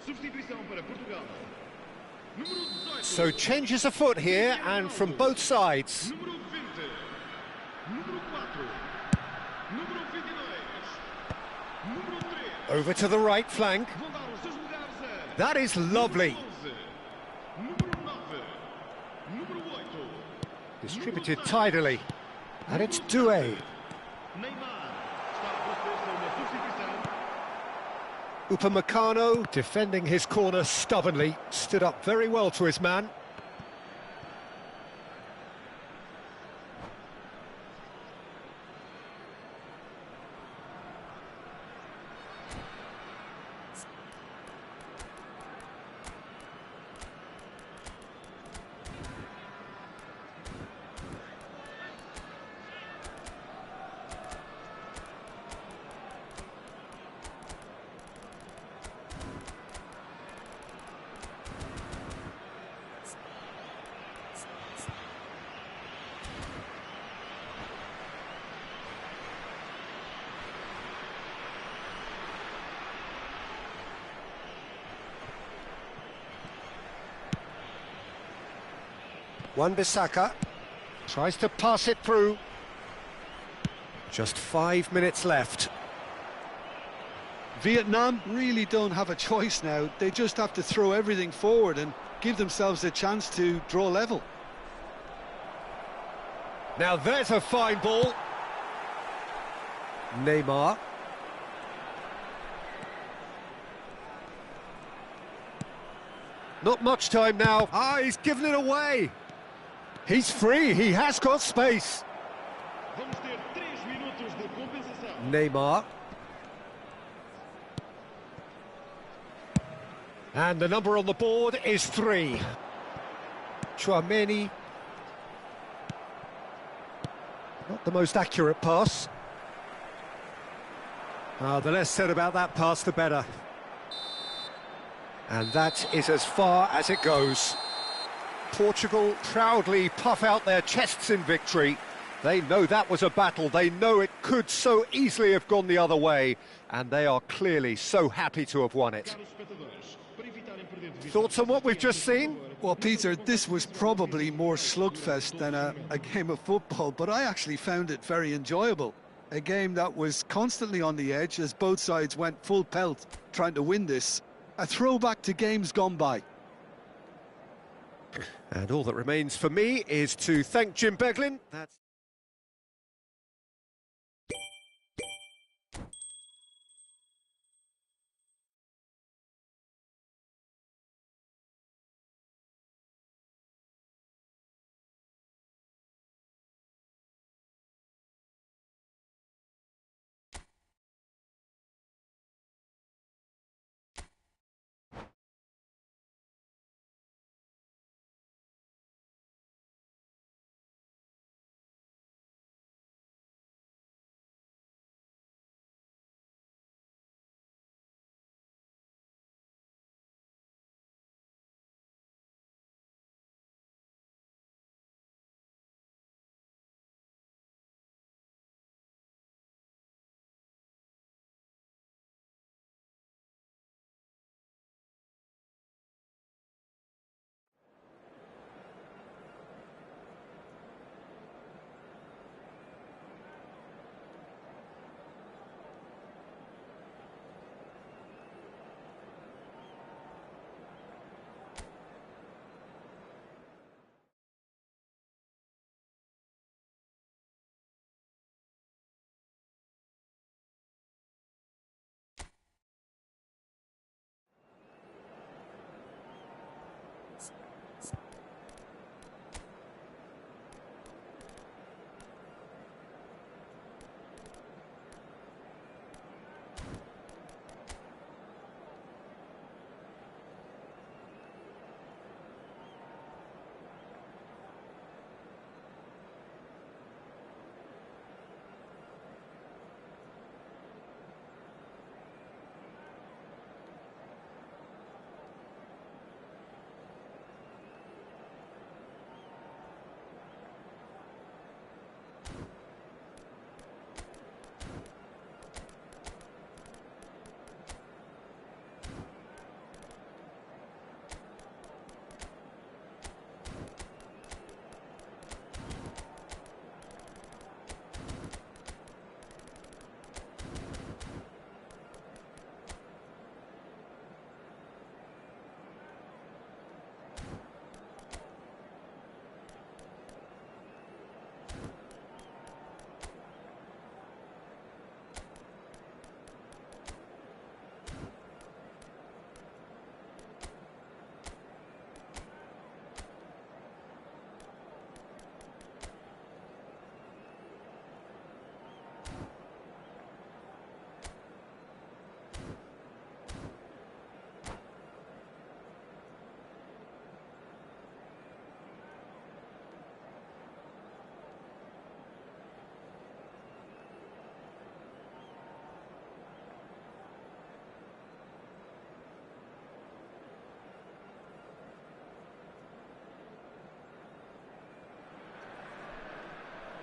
Substituição para Portugal. Número 18. So changes afoot here, and from both sides. Número 20. Número 4. Número 22. Número 3. Over to the right flank. Vão dar os seus lugares a... That is lovely. Número 9. Número 8. Distributed tidily. And it's Doué. Neymar está a proceder uma substituição. Upamecano defending his corner stubbornly. Stood up very well to his man. Wan-Bissaka tries to pass it through. Just 5 minutes left. Vietnam really don't have a choice now. They just have to throw everything forward and give themselves a chance to draw level. Now there's a fine ball. Neymar. Not much time now. Ah, he's given it away. He's free, he has got space. Vamos ter 3 minutos de compensação. Neymar. And the number on the board is 3. Tchouaméni. Not the most accurate pass. The less said about that pass, the better. And that is as far as it goes. Portugal proudly puff out their chests in victory. They know that was a battle. They know it could so easily have gone the other way. And they are clearly so happy to have won it. Thoughts on what we've just seen? Well, Peter, this was probably more slugfest than a game of football, but I actually found it very enjoyable. A game that was constantly on the edge as both sides went full pelt trying to win this. A throwback to games gone by. And all that remains for me is to thank Jim Beglin. That's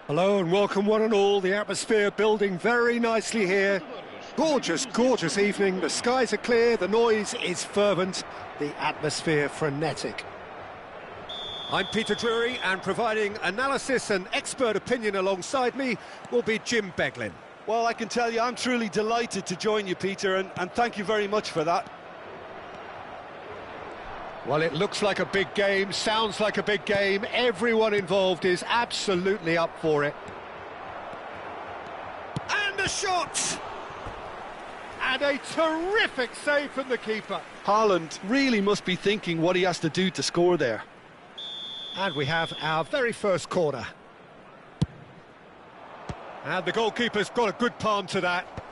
hello and welcome one and all. The atmosphere building very nicely here. Gorgeous, gorgeous evening. The skies are clear, the noise is fervent, the atmosphere frenetic. I'm Peter Drury, and providing analysis and expert opinion alongside me will be Jim Beglin. Well, I can tell you I'm truly delighted to join you, Peter, and thank you very much for that. Well, it looks like a big game, sounds like a big game. Everyone involved is absolutely up for it. And a shot! And a terrific save from the keeper. Haaland really must be thinking what he has to do to score there. And we have our very first corner. And the goalkeeper's got a good palm to that.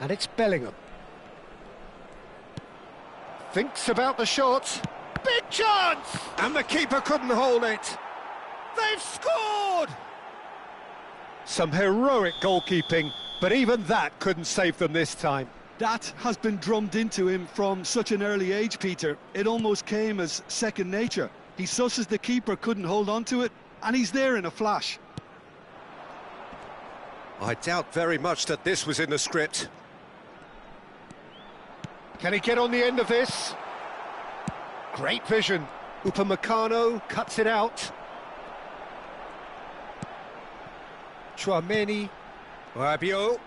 And it's Bellingham. Thinks about the shot. Big chance! And the keeper couldn't hold it. They've scored! Some heroic goalkeeping, but even that couldn't save them this time. That has been drummed into him from such an early age, Peter. It almost came as second nature. He susses the keeper couldn't hold on to it, and he's there in a flash. I doubt very much that this was in the script. Can he get on the end of this? Great vision. Upamecano cuts it out. Tchouaméni. Rabiot.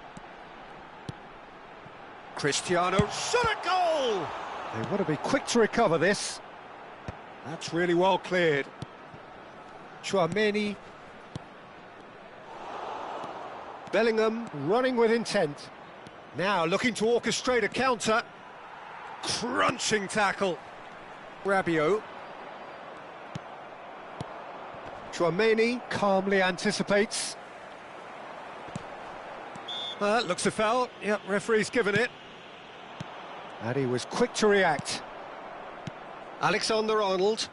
Cristiano, shot a goal! They want to be quick to recover this. That's really well cleared. Tchouaméni. Bellingham running with intent. Now looking to orchestrate a counter. Crunching tackle. Rabiot. Tchouaméni calmly anticipates. Looks a foul. Yep, referee's given it. And he was quick to react. Alexander-Arnold.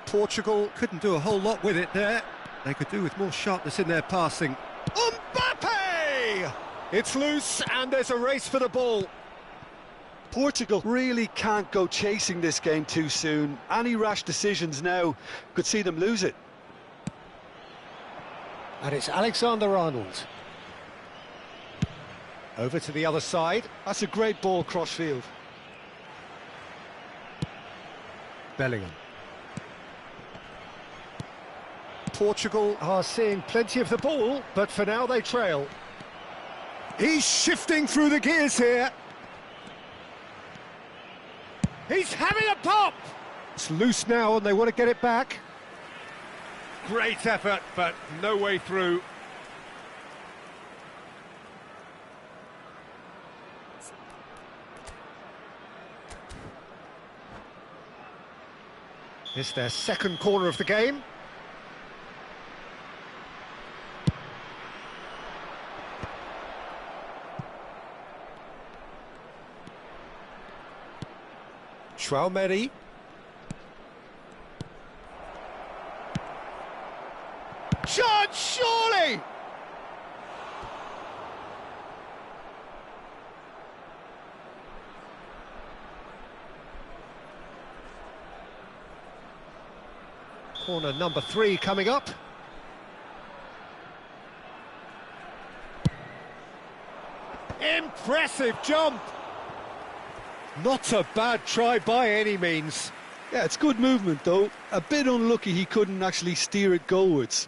Portugal couldn't do a whole lot with it there. They could do with more sharpness in their passing. Mbappe! It's loose and there's a race for the ball. Portugal really can't go chasing this game too soon. Any rash decisions now could see them lose it. And it's Alexander-Arnold. Over to the other side. That's a great ball cross-field. Bellingham. Portugal are seeing plenty of the ball, but for now they trail. He's shifting through the gears here. He's having a pop! It's loose now and they want to get it back. Great effort, but no way through. It's their second corner of the game. Tchouaméni. Chance, surely! Corner number 3 coming up. Impressive jump! Not a bad try by any means. Yeah, it's good movement though. A bit unlucky he couldn't actually steer it goalwards.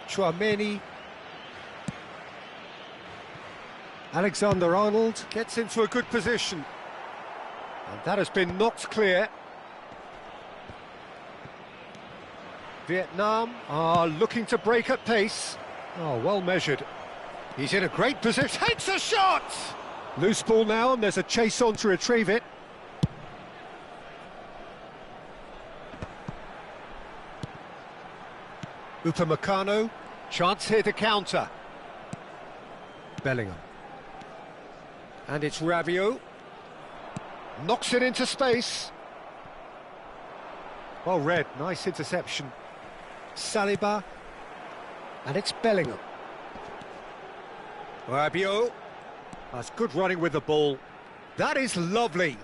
Tchouaméni. Alexander-Arnold gets into a good position. And that has been knocked clear. Vietnam are looking to break at pace. Oh, well measured. He's in a great position. Takes a shot! Loose ball now, and there's a chase on to retrieve it. Upamecano. Chance here to counter. Bellingham. And it's Rabiot. Knocks it into space. Well read, nice interception. Saliba. And it's Bellingham. Rabiot. That's good running with the ball. That is lovely.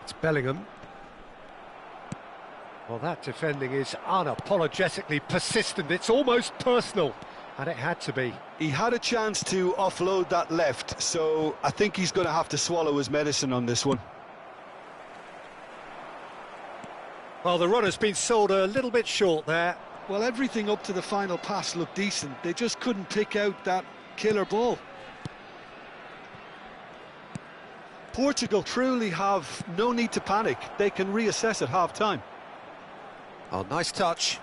It's Bellingham. Well, that defending is unapologetically persistent. It's almost personal, and it had to be. He had a chance to offload that left, so I think he's going to have to swallow his medicine on this one. Well, the run has been sold a little bit short there. Well, everything up to the final pass looked decent. They just couldn't pick out that killer ball. Portugal truly have no need to panic. They can reassess at half-time. Oh, nice touch.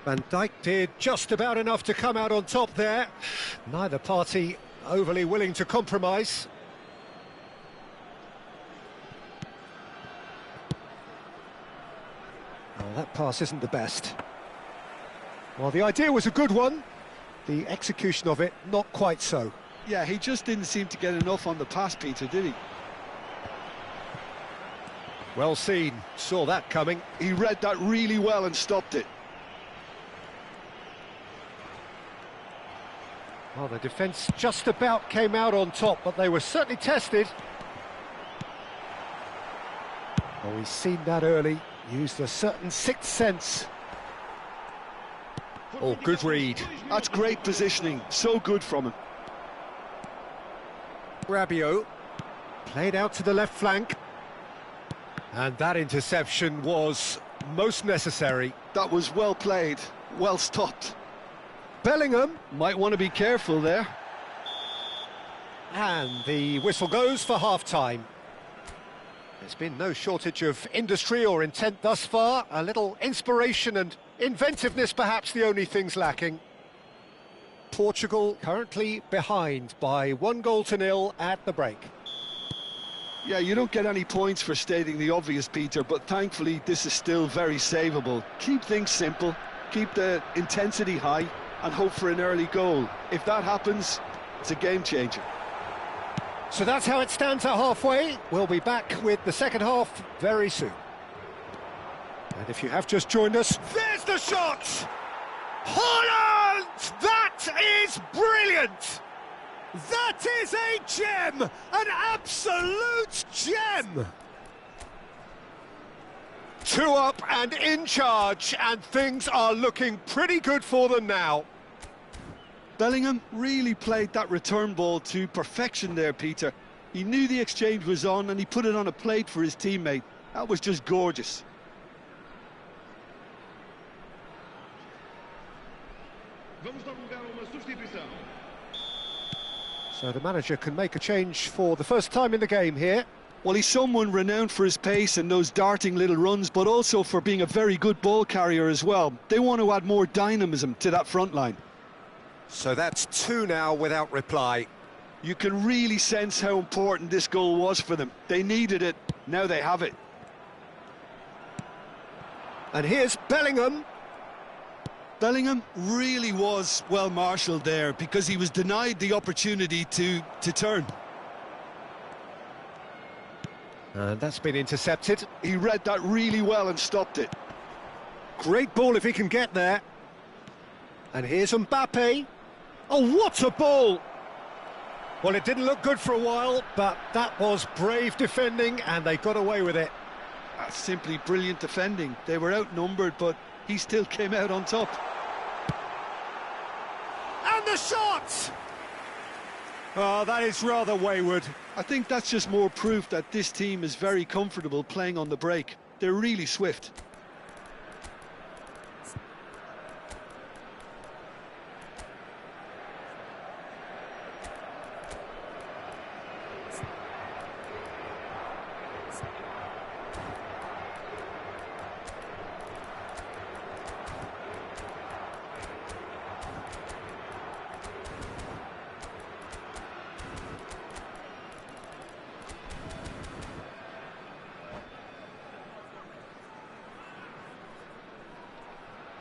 Van Dijk did just about enough to come out on top there. Neither party overly willing to compromise. Oh, that pass isn't the best. Well, the idea was a good one. The execution of it, not quite so. Yeah, he just didn't seem to get enough on the pass, Peter, did he? Well seen, saw that coming. He read that really well and stopped it. Well, the defence just about came out on top, but they were certainly tested. Well, we've seen that early, used a certain sixth sense. Oh, good read. That's great positioning, so good from him. Rabiot played out to the left flank, and that interception was most necessary. That was well played, well stopped. Bellingham, Might want to be careful there. and the whistle goes for half-time. There's been no shortage of industry or intent thus far. A little inspiration and inventiveness, perhaps the only things lacking. Portugal currently behind by 1-0 at the break. Yeah, you don't get any points for stating the obvious, Peter, but thankfully this is still very savable. Keep things simple, keep the intensity high, and hope for an early goal. If that happens, it's a game changer. So that's how it stands at halfway. We'll be back with the second half very soon. And if you have just joined us, there's the shot! Holland! That is brilliant! That is a gem! An absolute gem! 2 up and in charge, and things are looking pretty good for them now. Bellingham really played that return ball to perfection there, Peter. He knew the exchange was on and he put it on a plate for his teammate. That was just gorgeous. Vamos dar lugar a uma substituição. So the manager can make a change for the first time in the game here. Well, he's someone renowned for his pace and those darting little runs, but also for being a very good ball carrier as well. They want to add more dynamism to that front line. So that's 2 now without reply. You can really sense how important this goal was for them. They needed it, now they have it. And here's Bellingham. Bellingham really was well marshalled there because he was denied the opportunity to turn. And that's been intercepted. He read that really well and stopped it. Great ball if he can get there. And here's Mbappe. Oh, what a ball! Well, it didn't look good for a while, but that was brave defending, and they got away with it. That's simply brilliant defending. They were outnumbered, but he still came out on top. And the shot! Oh, that is rather wayward. I think that's just more proof that this team is very comfortable playing on the break. They're really swift.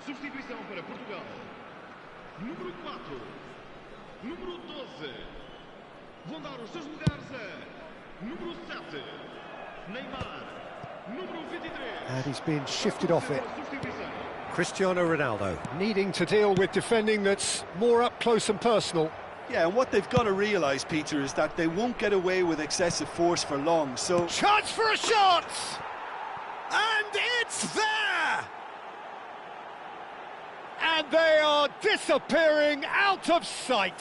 Substituição para Portugal. Número 4. Número 12. Vão dar os seus lugares a número 7. Neymar. Número 23. And he's been shifted off it. Substituição. Cristiano Ronaldo needing to deal with defending that's more up close and personal. Yeah, and what they've got to realise, Peter, is that they won't get away with excessive force for long, so... Chance for a shot! And it's there! And they are disappearing out of sight.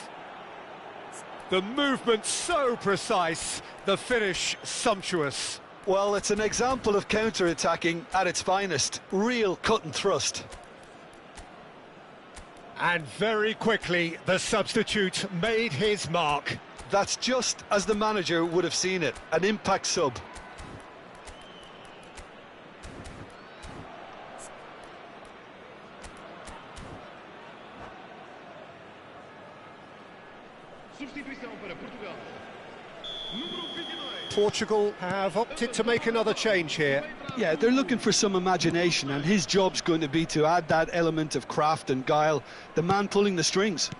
The movement so precise, the finish sumptuous. Well, it's an example of counter-attacking at its finest. Real cut and thrust. And very quickly, the substitute made his mark. That's just as the manager would have seen it, an impact sub. Substituição para Portugal. Número 22. Portugal have opted to make another change here. Yeah, they're looking for some imagination, and his job's going to be to add that element of craft and guile, the man pulling the strings.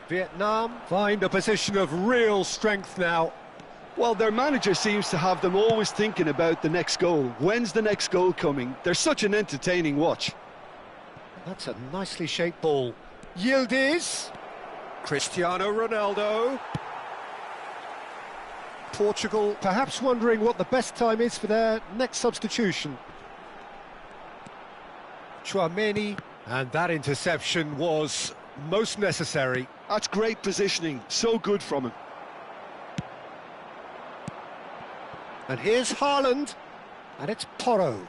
Vietnam find a position of real strength now. Well, their manager seems to have them always thinking about the next goal. When's the next goal coming? They're such an entertaining watch. That's a nicely shaped ball. Yildiz. Cristiano Ronaldo. Portugal perhaps wondering what the best time is for their next substitution. Tchouaméni, and that interception was most necessary. That's great positioning, so good from him. And here's Haaland, and it's Porro.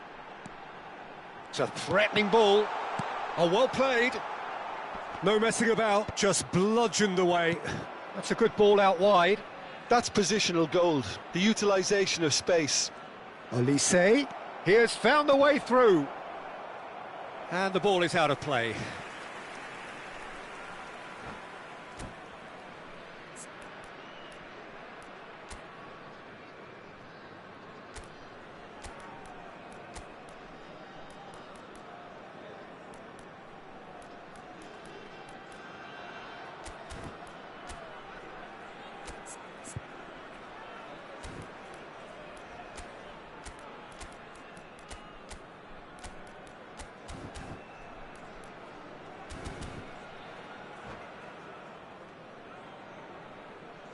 It's a threatening ball. Oh, well played. No messing about, just bludgeoned away. That's a good ball out wide. That's positional gold, the utilisation of space. Olise, he has found the way through. And the ball is out of play.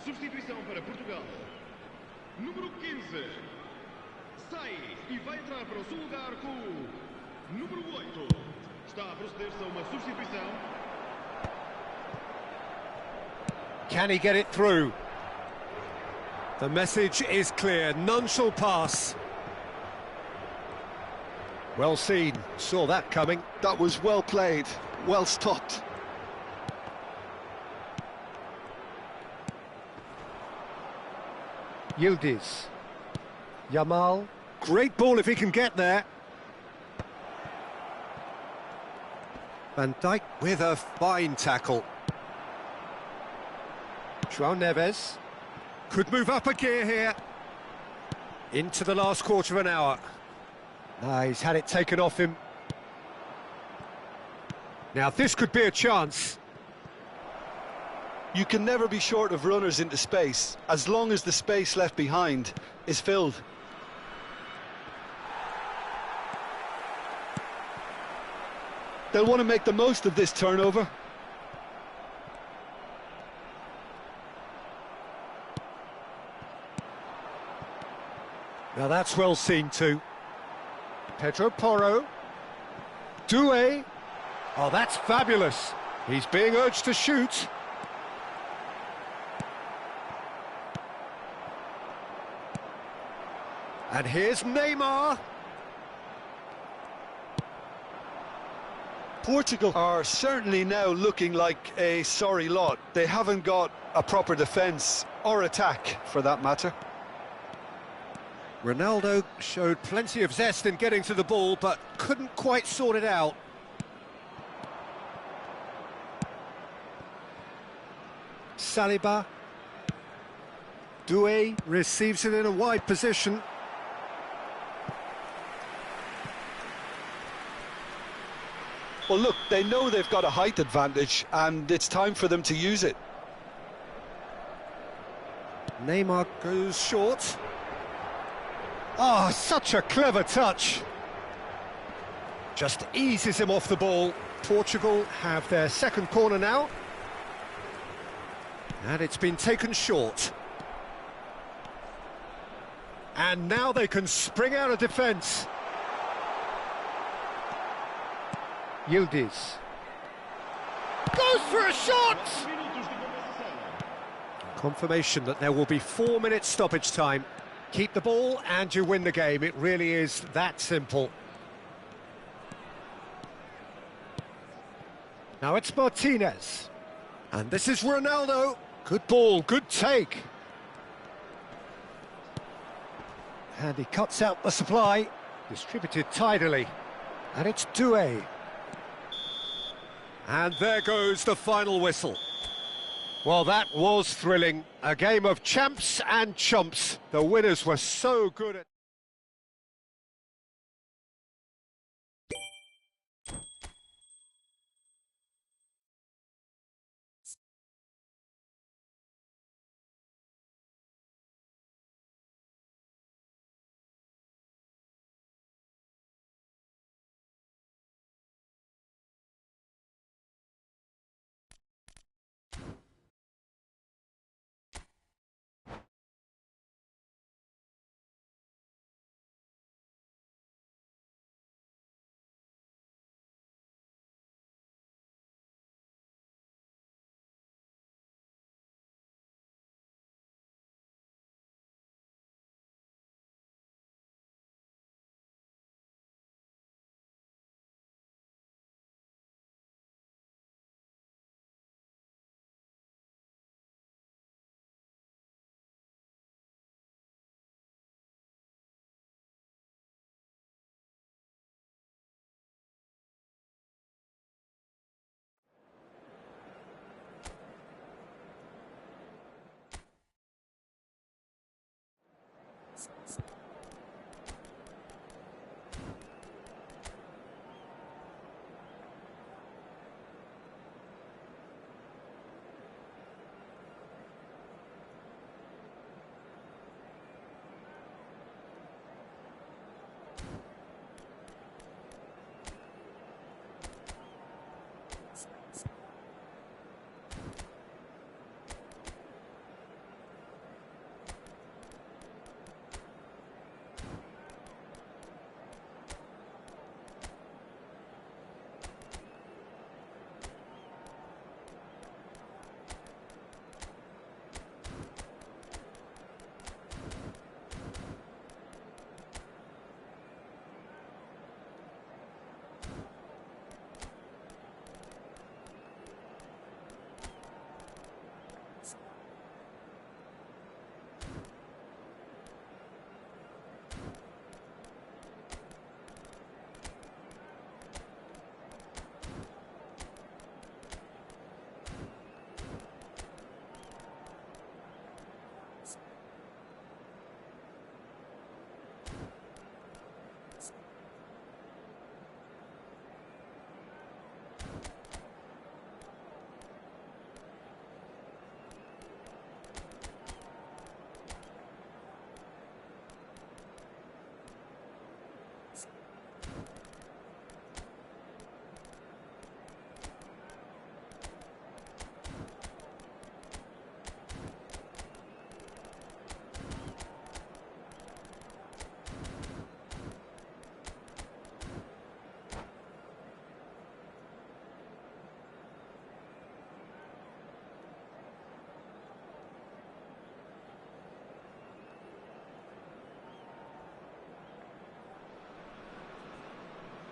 Substituição para Portugal. Número 15. Sai e vai entrar para o seu lugar com o número 8. Está a proceder-se a uma substituição. Can he get it through? The message is clear, none shall pass. Well seen, saw that coming. That was well played, well stopped. Yildiz. Yamal. Great ball if he can get there. Van Dijk with a fine tackle. João Neves. Could move up a gear here. Into the last quarter of an hour. Ah, he's had it taken off him. Now this could be a chance. You can never be short of runners into space, as long as the space left behind is filled. They'll want to make the most of this turnover. Now that's well seen too. Pedro Porro. Doué. Oh, that's fabulous. He's being urged to shoot. And here's Neymar. Portugal are certainly now looking like a sorry lot. They haven't got a proper defence, or attack for that matter. Ronaldo showed plenty of zest in getting to the ball, but couldn't quite sort it out. Saliba. Doué receives it in a wide position. Well, look, they know they've got a height advantage, and it's time for them to use it. Neymar goes short. Oh, such a clever touch. Just eases him off the ball. Portugal have their second corner now. And it's been taken short. And now they can spring out of defence. Yildiz. Goes for a shot! Confirmation that there will be 4 minutes stoppage time. Keep the ball and you win the game. It really is that simple. Now it's Martinez. And this is Ronaldo. Good ball, good take. And he cuts out the supply. Distributed tidily. And it's Doué. And there goes the final whistle. Well, that was thrilling. A game of champs and chumps. The winners were so good at...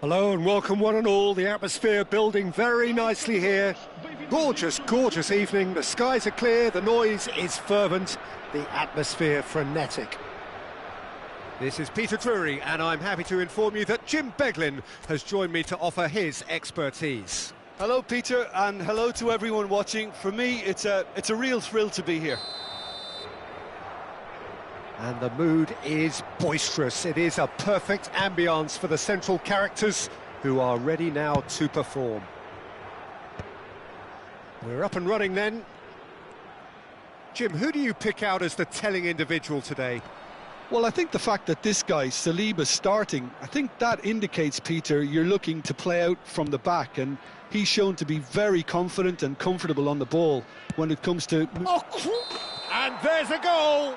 Hello and welcome one and all. The atmosphere building very nicely here. Gorgeous, gorgeous evening. The skies are clear, the noise is fervent, the atmosphere frenetic. This is Peter Drury and I'm happy to inform you that Jim Beglin has joined me to offer his expertise. Hello, Peter, and hello to everyone watching. For me, it's a real thrill to be here. And the mood is boisterous. It is a perfect ambience for the central characters who are ready now to perform. We're up and running then. Jim, who do you pick out as the telling individual today? Well, I think the fact that this guy, Saliba's starting, I think that indicates, Peter, you're looking to play out from the back, and he's shown to be very confident and comfortable on the ball when it comes to... And there's a goal!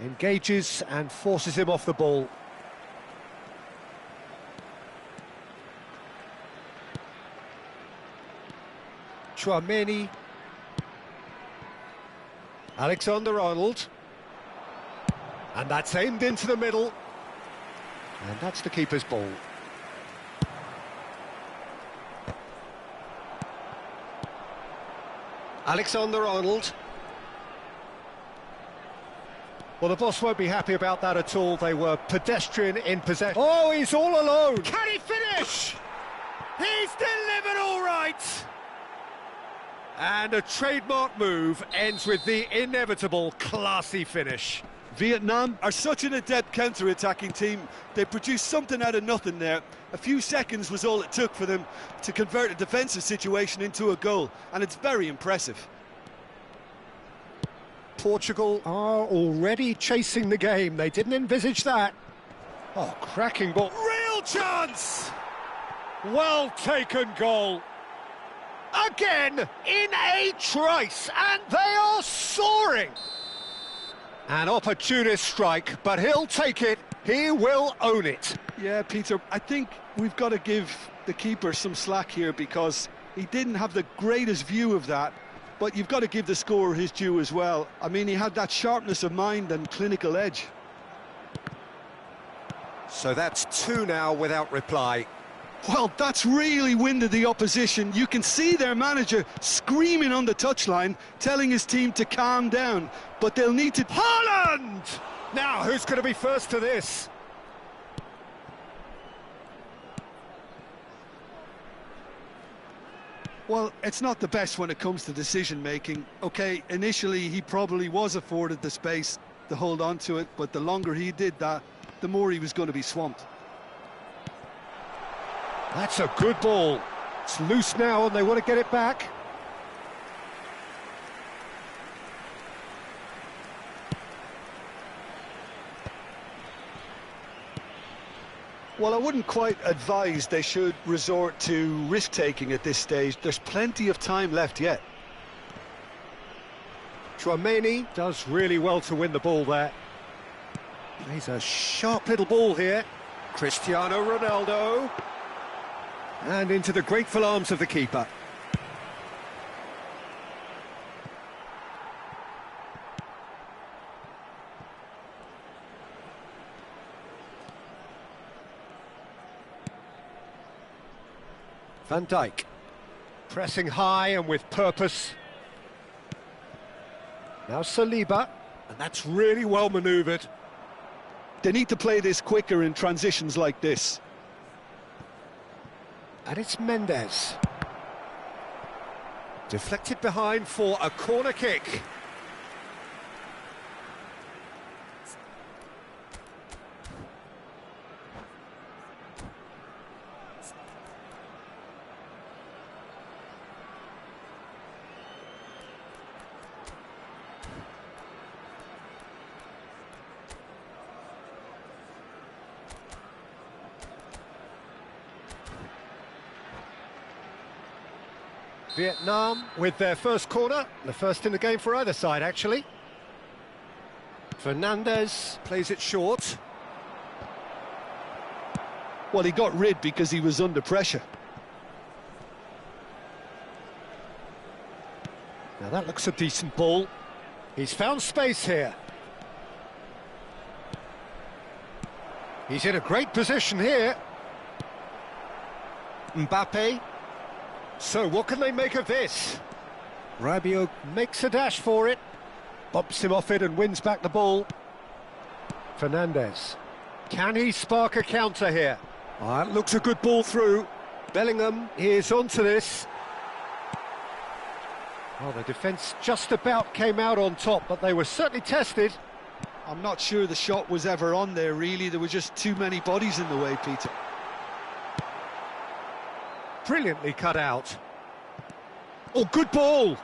Engages and forces him off the ball. Tchouaméni. Alexander-Arnold. And that's aimed into the middle. And that's the keeper's ball. Alexander-Arnold. Well, the boss won't be happy about that at all. They were pedestrian in possession. Oh, he's all alone. Can he finish? He's delivered all right. And a trademark move ends with the inevitable classy finish. Vietnam are such an adept counter-attacking team. They produced something out of nothing there. A few seconds was all it took for them to convert a defensive situation into a goal, and it's very impressive. Portugal are already chasing the game. They didn't envisage that. Oh, cracking ball. Real chance! Well taken goal. Again, in a trice, and they are soaring. An opportunist strike, but he'll take it. He will own it. Yeah, Peter, I think we've got to give the keeper some slack here because he didn't have the greatest view of that. But you've got to give the scorer his due as well. I mean, he had that sharpness of mind and clinical edge. So that's two now without reply. Well, that's really winded the opposition. You can see their manager screaming on the touchline, telling his team to calm down. But they'll need to... Haaland! Now, who's going to be first to this? Well, it's not the best when it comes to decision-making. OK, initially he probably was afforded the space to hold on to it, but the longer he did that, the more he was going to be swamped. That's a good ball. It's loose now and they want to get it back. Well, I wouldn't quite advise they should resort to risk-taking at this stage. There's plenty of time left yet. Tchouaméni does really well to win the ball there. He's a sharp little ball here. Cristiano Ronaldo. And into the grateful arms of the keeper. Van Dijk, pressing high and with purpose. Now Saliba, and that's really well manoeuvred. They need to play this quicker in transitions like this. And it's Mendes. Deflected behind for a corner kick. Vietnam with their first corner, the first in the game for either side, actually. Fernandes plays it short. Well, he got rid because he was under pressure. Now that looks a decent ball. He's found space here. He's in a great position here. Mbappe. So what can they make of this? Rabiot makes a dash for it, bumps him off it and wins back the ball. Fernandes. Can he spark a counter here? That looks a good ball through. Bellingham is onto this. Oh, the defence just about came out on top, but they were certainly tested. I'm not sure the shot was ever on there, really. There were just too many bodies in the way, Peter. Brilliantly cut out. Oh, good ball.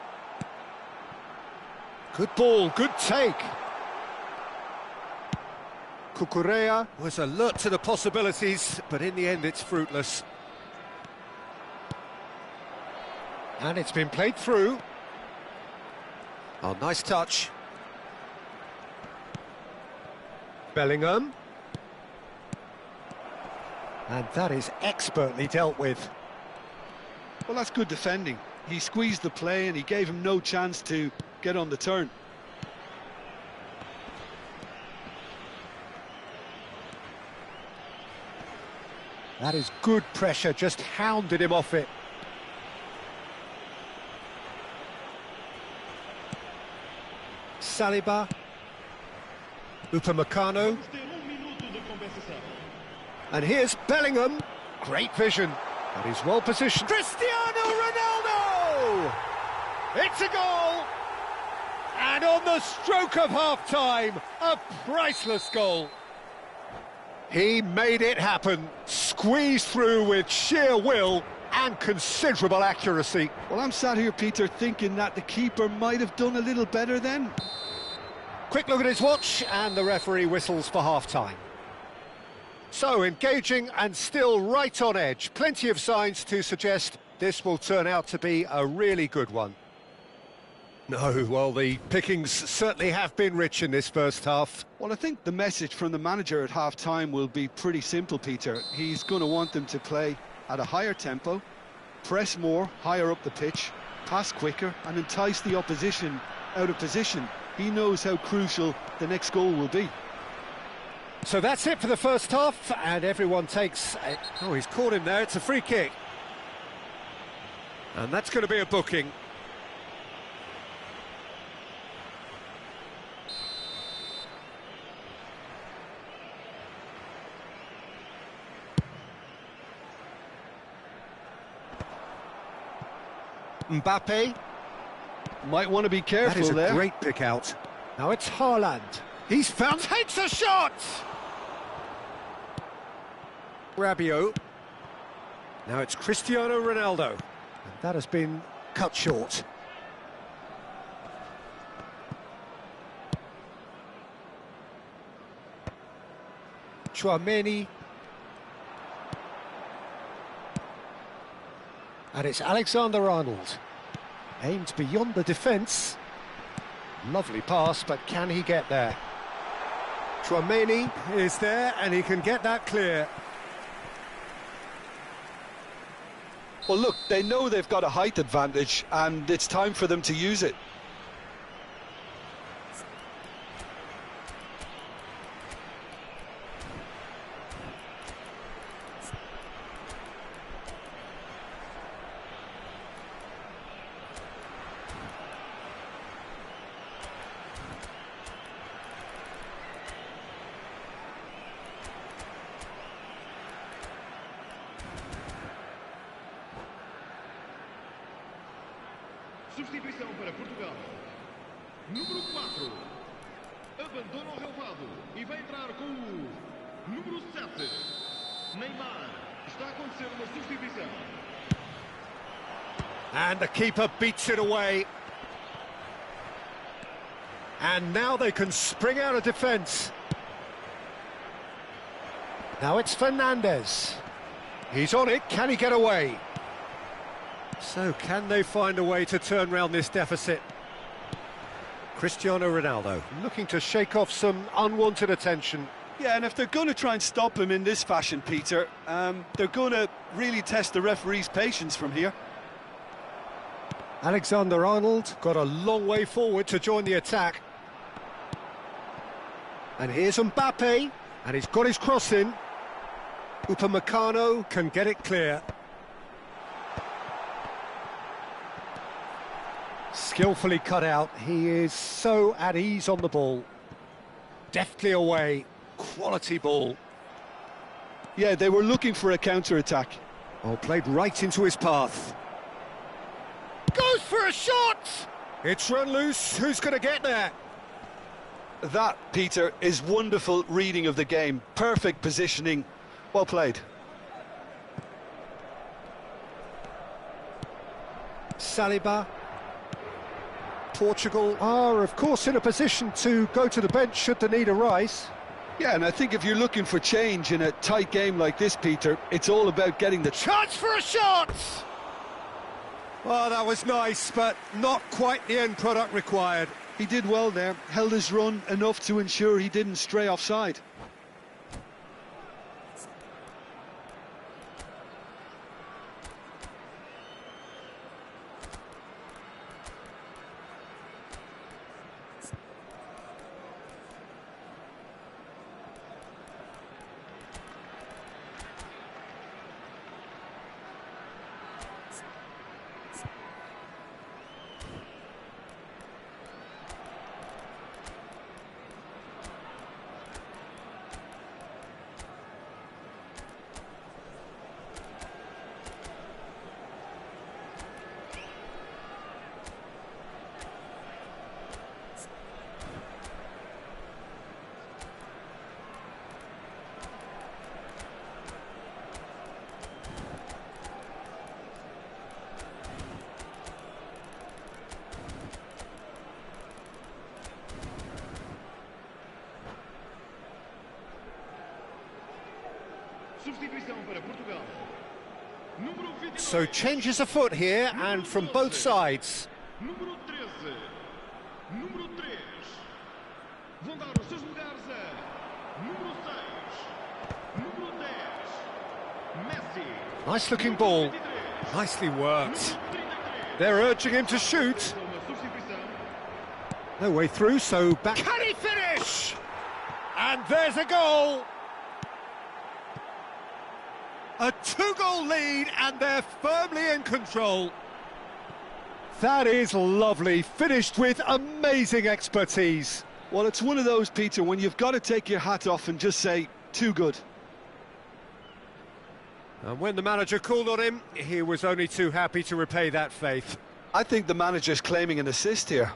Good ball, good take. Cucurella was alert to the possibilities, but in the end it's fruitless. And it's been played through. Oh, nice touch. Bellingham. And that is expertly dealt with. Well, that's good defending. He squeezed the play and he gave him no chance to get on the turn. That is good pressure, just hounded him off it. Saliba. Upamecano. And here's Bellingham. Great vision. And he's well positioned. Cristiano Ronaldo! It's a goal! And on the stroke of half-time, a priceless goal. He made it happen, squeezed through with sheer will and considerable accuracy. Well, I'm sat here, Peter, thinking that the keeper might have done a little better then. Quick look at his watch, and the referee whistles for half-time. So, engaging and still right on edge. Plenty of signs to suggest this will turn out to be a really good one. No, well, the pickings certainly have been rich in this first half. Well, I think the message from the manager at half-time will be pretty simple, Peter. He's going to want them to play at a higher tempo, press more, higher up the pitch, pass quicker, and entice the opposition out of position. He knows how crucial the next goal will be. So that's it for the first half, and everyone takes... Oh, he's caught him there, it's a free kick. And that's going to be a booking. Mbappe. Might want to be careful there. That is a great pick out. Now it's Haaland. He's found... Takes a shot! Rabiot. Now it's Cristiano Ronaldo. And that has been cut short. Tchouaméni. And it's Alexander-Arnold. Aimed beyond the defence. Lovely pass, but can he get there? Tchouaméni is there, and he can get that clear. Well, look, they know they've got a height advantage, and it's time for them to use it. Substituição para Portugal. Número 4. Abandona o relvado e vai entrar com o número 7. Neymar. Está a acontecer uma substituição. And the keeper beats it away. And now they can spring out of defence. Now it's Fernandes. He's on it, can he get away? So can they find a way to turn round this deficit? Cristiano Ronaldo looking to shake off some unwanted attention. Yeah, and if they're going to try and stop him in this fashion, Peter, they're going to really test the referee's patience from here. Alexander-Arnold got a long way forward to join the attack. And here's Mbappe, and he's got his cross in. Upamecano can get it clear. Skillfully cut out, he is so at ease on the ball. Deftly away, quality ball. Yeah, they were looking for a counter-attack. Oh, played right into his path. Goes for a shot! It's run loose, who's going to get there? That, Peter, is wonderful reading of the game. Perfect positioning. Well played. Saliba. Portugal are, of course, in a position to go to the bench should the need arise. Yeah, and I think if you're looking for change in a tight game like this, Peter, it's all about getting the Chance for a shot! Oh, that was nice, but not quite the end product required. He did well there, held his run enough to ensure he didn't stray offside. Substituição para Portugal. Número 29. So changes afoot here, and from both sides. Número 13. Número 3. Vão dar os seus lugares a número 6. Número 10. Messi. Nice looking ball. Nicely worked. They're urging him to shoot. Uma substituição. No way through, so back. Can he finish? And there's a goal. A two-goal lead, and they're firmly in control. That is lovely, finished with amazing expertise. Well, it's one of those, Peter, when you've got to take your hat off and just say, too good. And when the manager called on him, he was only too happy to repay that faith. I think the manager's claiming an assist here.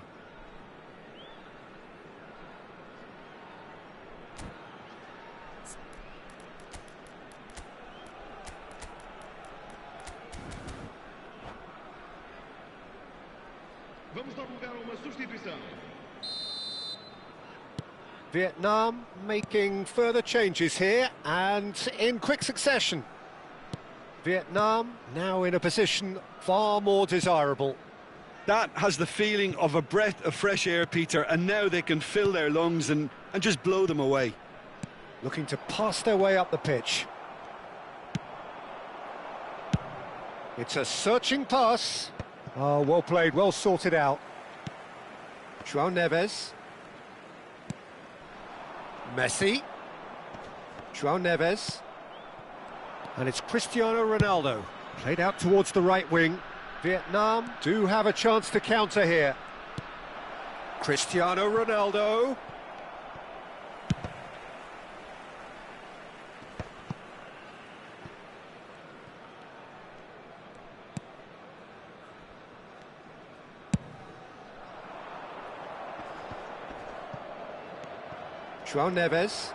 Vamos dar lugar a uma substituição. Vietnam making further changes here, and in quick succession. Vietnam now in a position far more desirable. That has the feeling of a breath of fresh air, Peter, and now they can fill their lungs and just blow them away. Looking to pass their way up the pitch. It's a searching pass. Oh, well played, well sorted out. João Neves. Messi. João Neves. And it's Cristiano Ronaldo. Played out towards the right wing. Vietnam do have a chance to counter here. Cristiano Ronaldo. João Neves.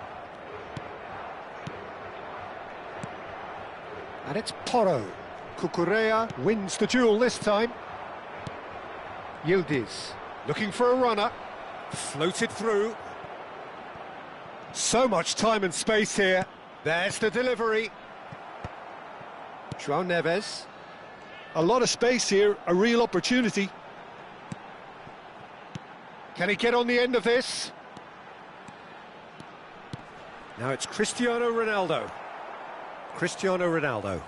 And it's Porro. Cucurella wins the duel this time. Yildiz looking for a runner. Floated through. So much time and space here. There's the delivery. João Neves. A lot of space here, a real opportunity. Can he get on the end of this? Now it's Cristiano Ronaldo. Cristiano Ronaldo.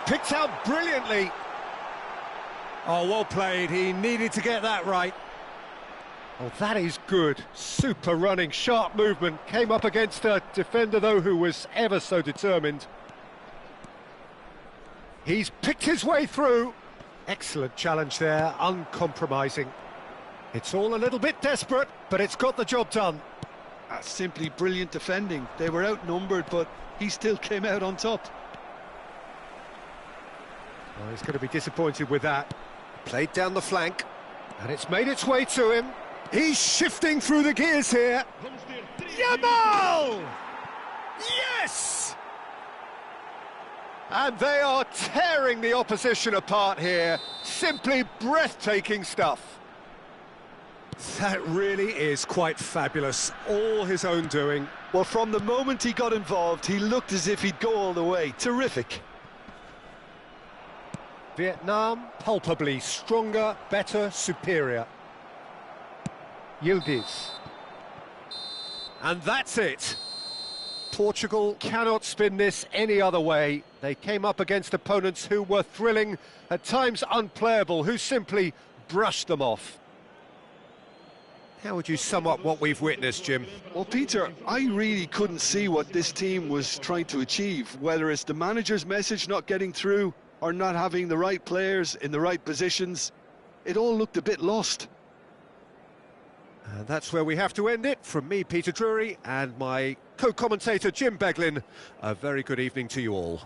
Picked out brilliantly. Oh, well played. He needed to get that right. Oh, that is good. Super running, sharp movement. Came up against a defender, though, who was ever so determined. He's picked his way through. Excellent challenge there, uncompromising. It's all a little bit desperate, but it's got the job done. That's simply brilliant defending. They were outnumbered, but he still came out on top. Oh, he's going to be disappointed with that. Played down the flank, and it's made its way to him. He's shifting through the gears here. Vamos ter 3 Yamal! Yes! And they are tearing the opposition apart here. Simply breathtaking stuff. That really is quite fabulous. All his own doing. Well, from the moment he got involved, he looked as if he'd go all the way. Terrific. Vietnam, palpably stronger, better, superior. Yildiz. And that's it. Portugal cannot spin this any other way. They came up against opponents who were thrilling, at times unplayable, who simply brushed them off. How would you sum up what we've witnessed, Jim? Well, Peter, I really couldn't see what this team was trying to achieve, whether it's the manager's message not getting through or not having the right players in the right positions. It all looked a bit lost. And that's where we have to end it. From me, Peter Drury, and my co-commentator, Jim Beglin, a very good evening to you all.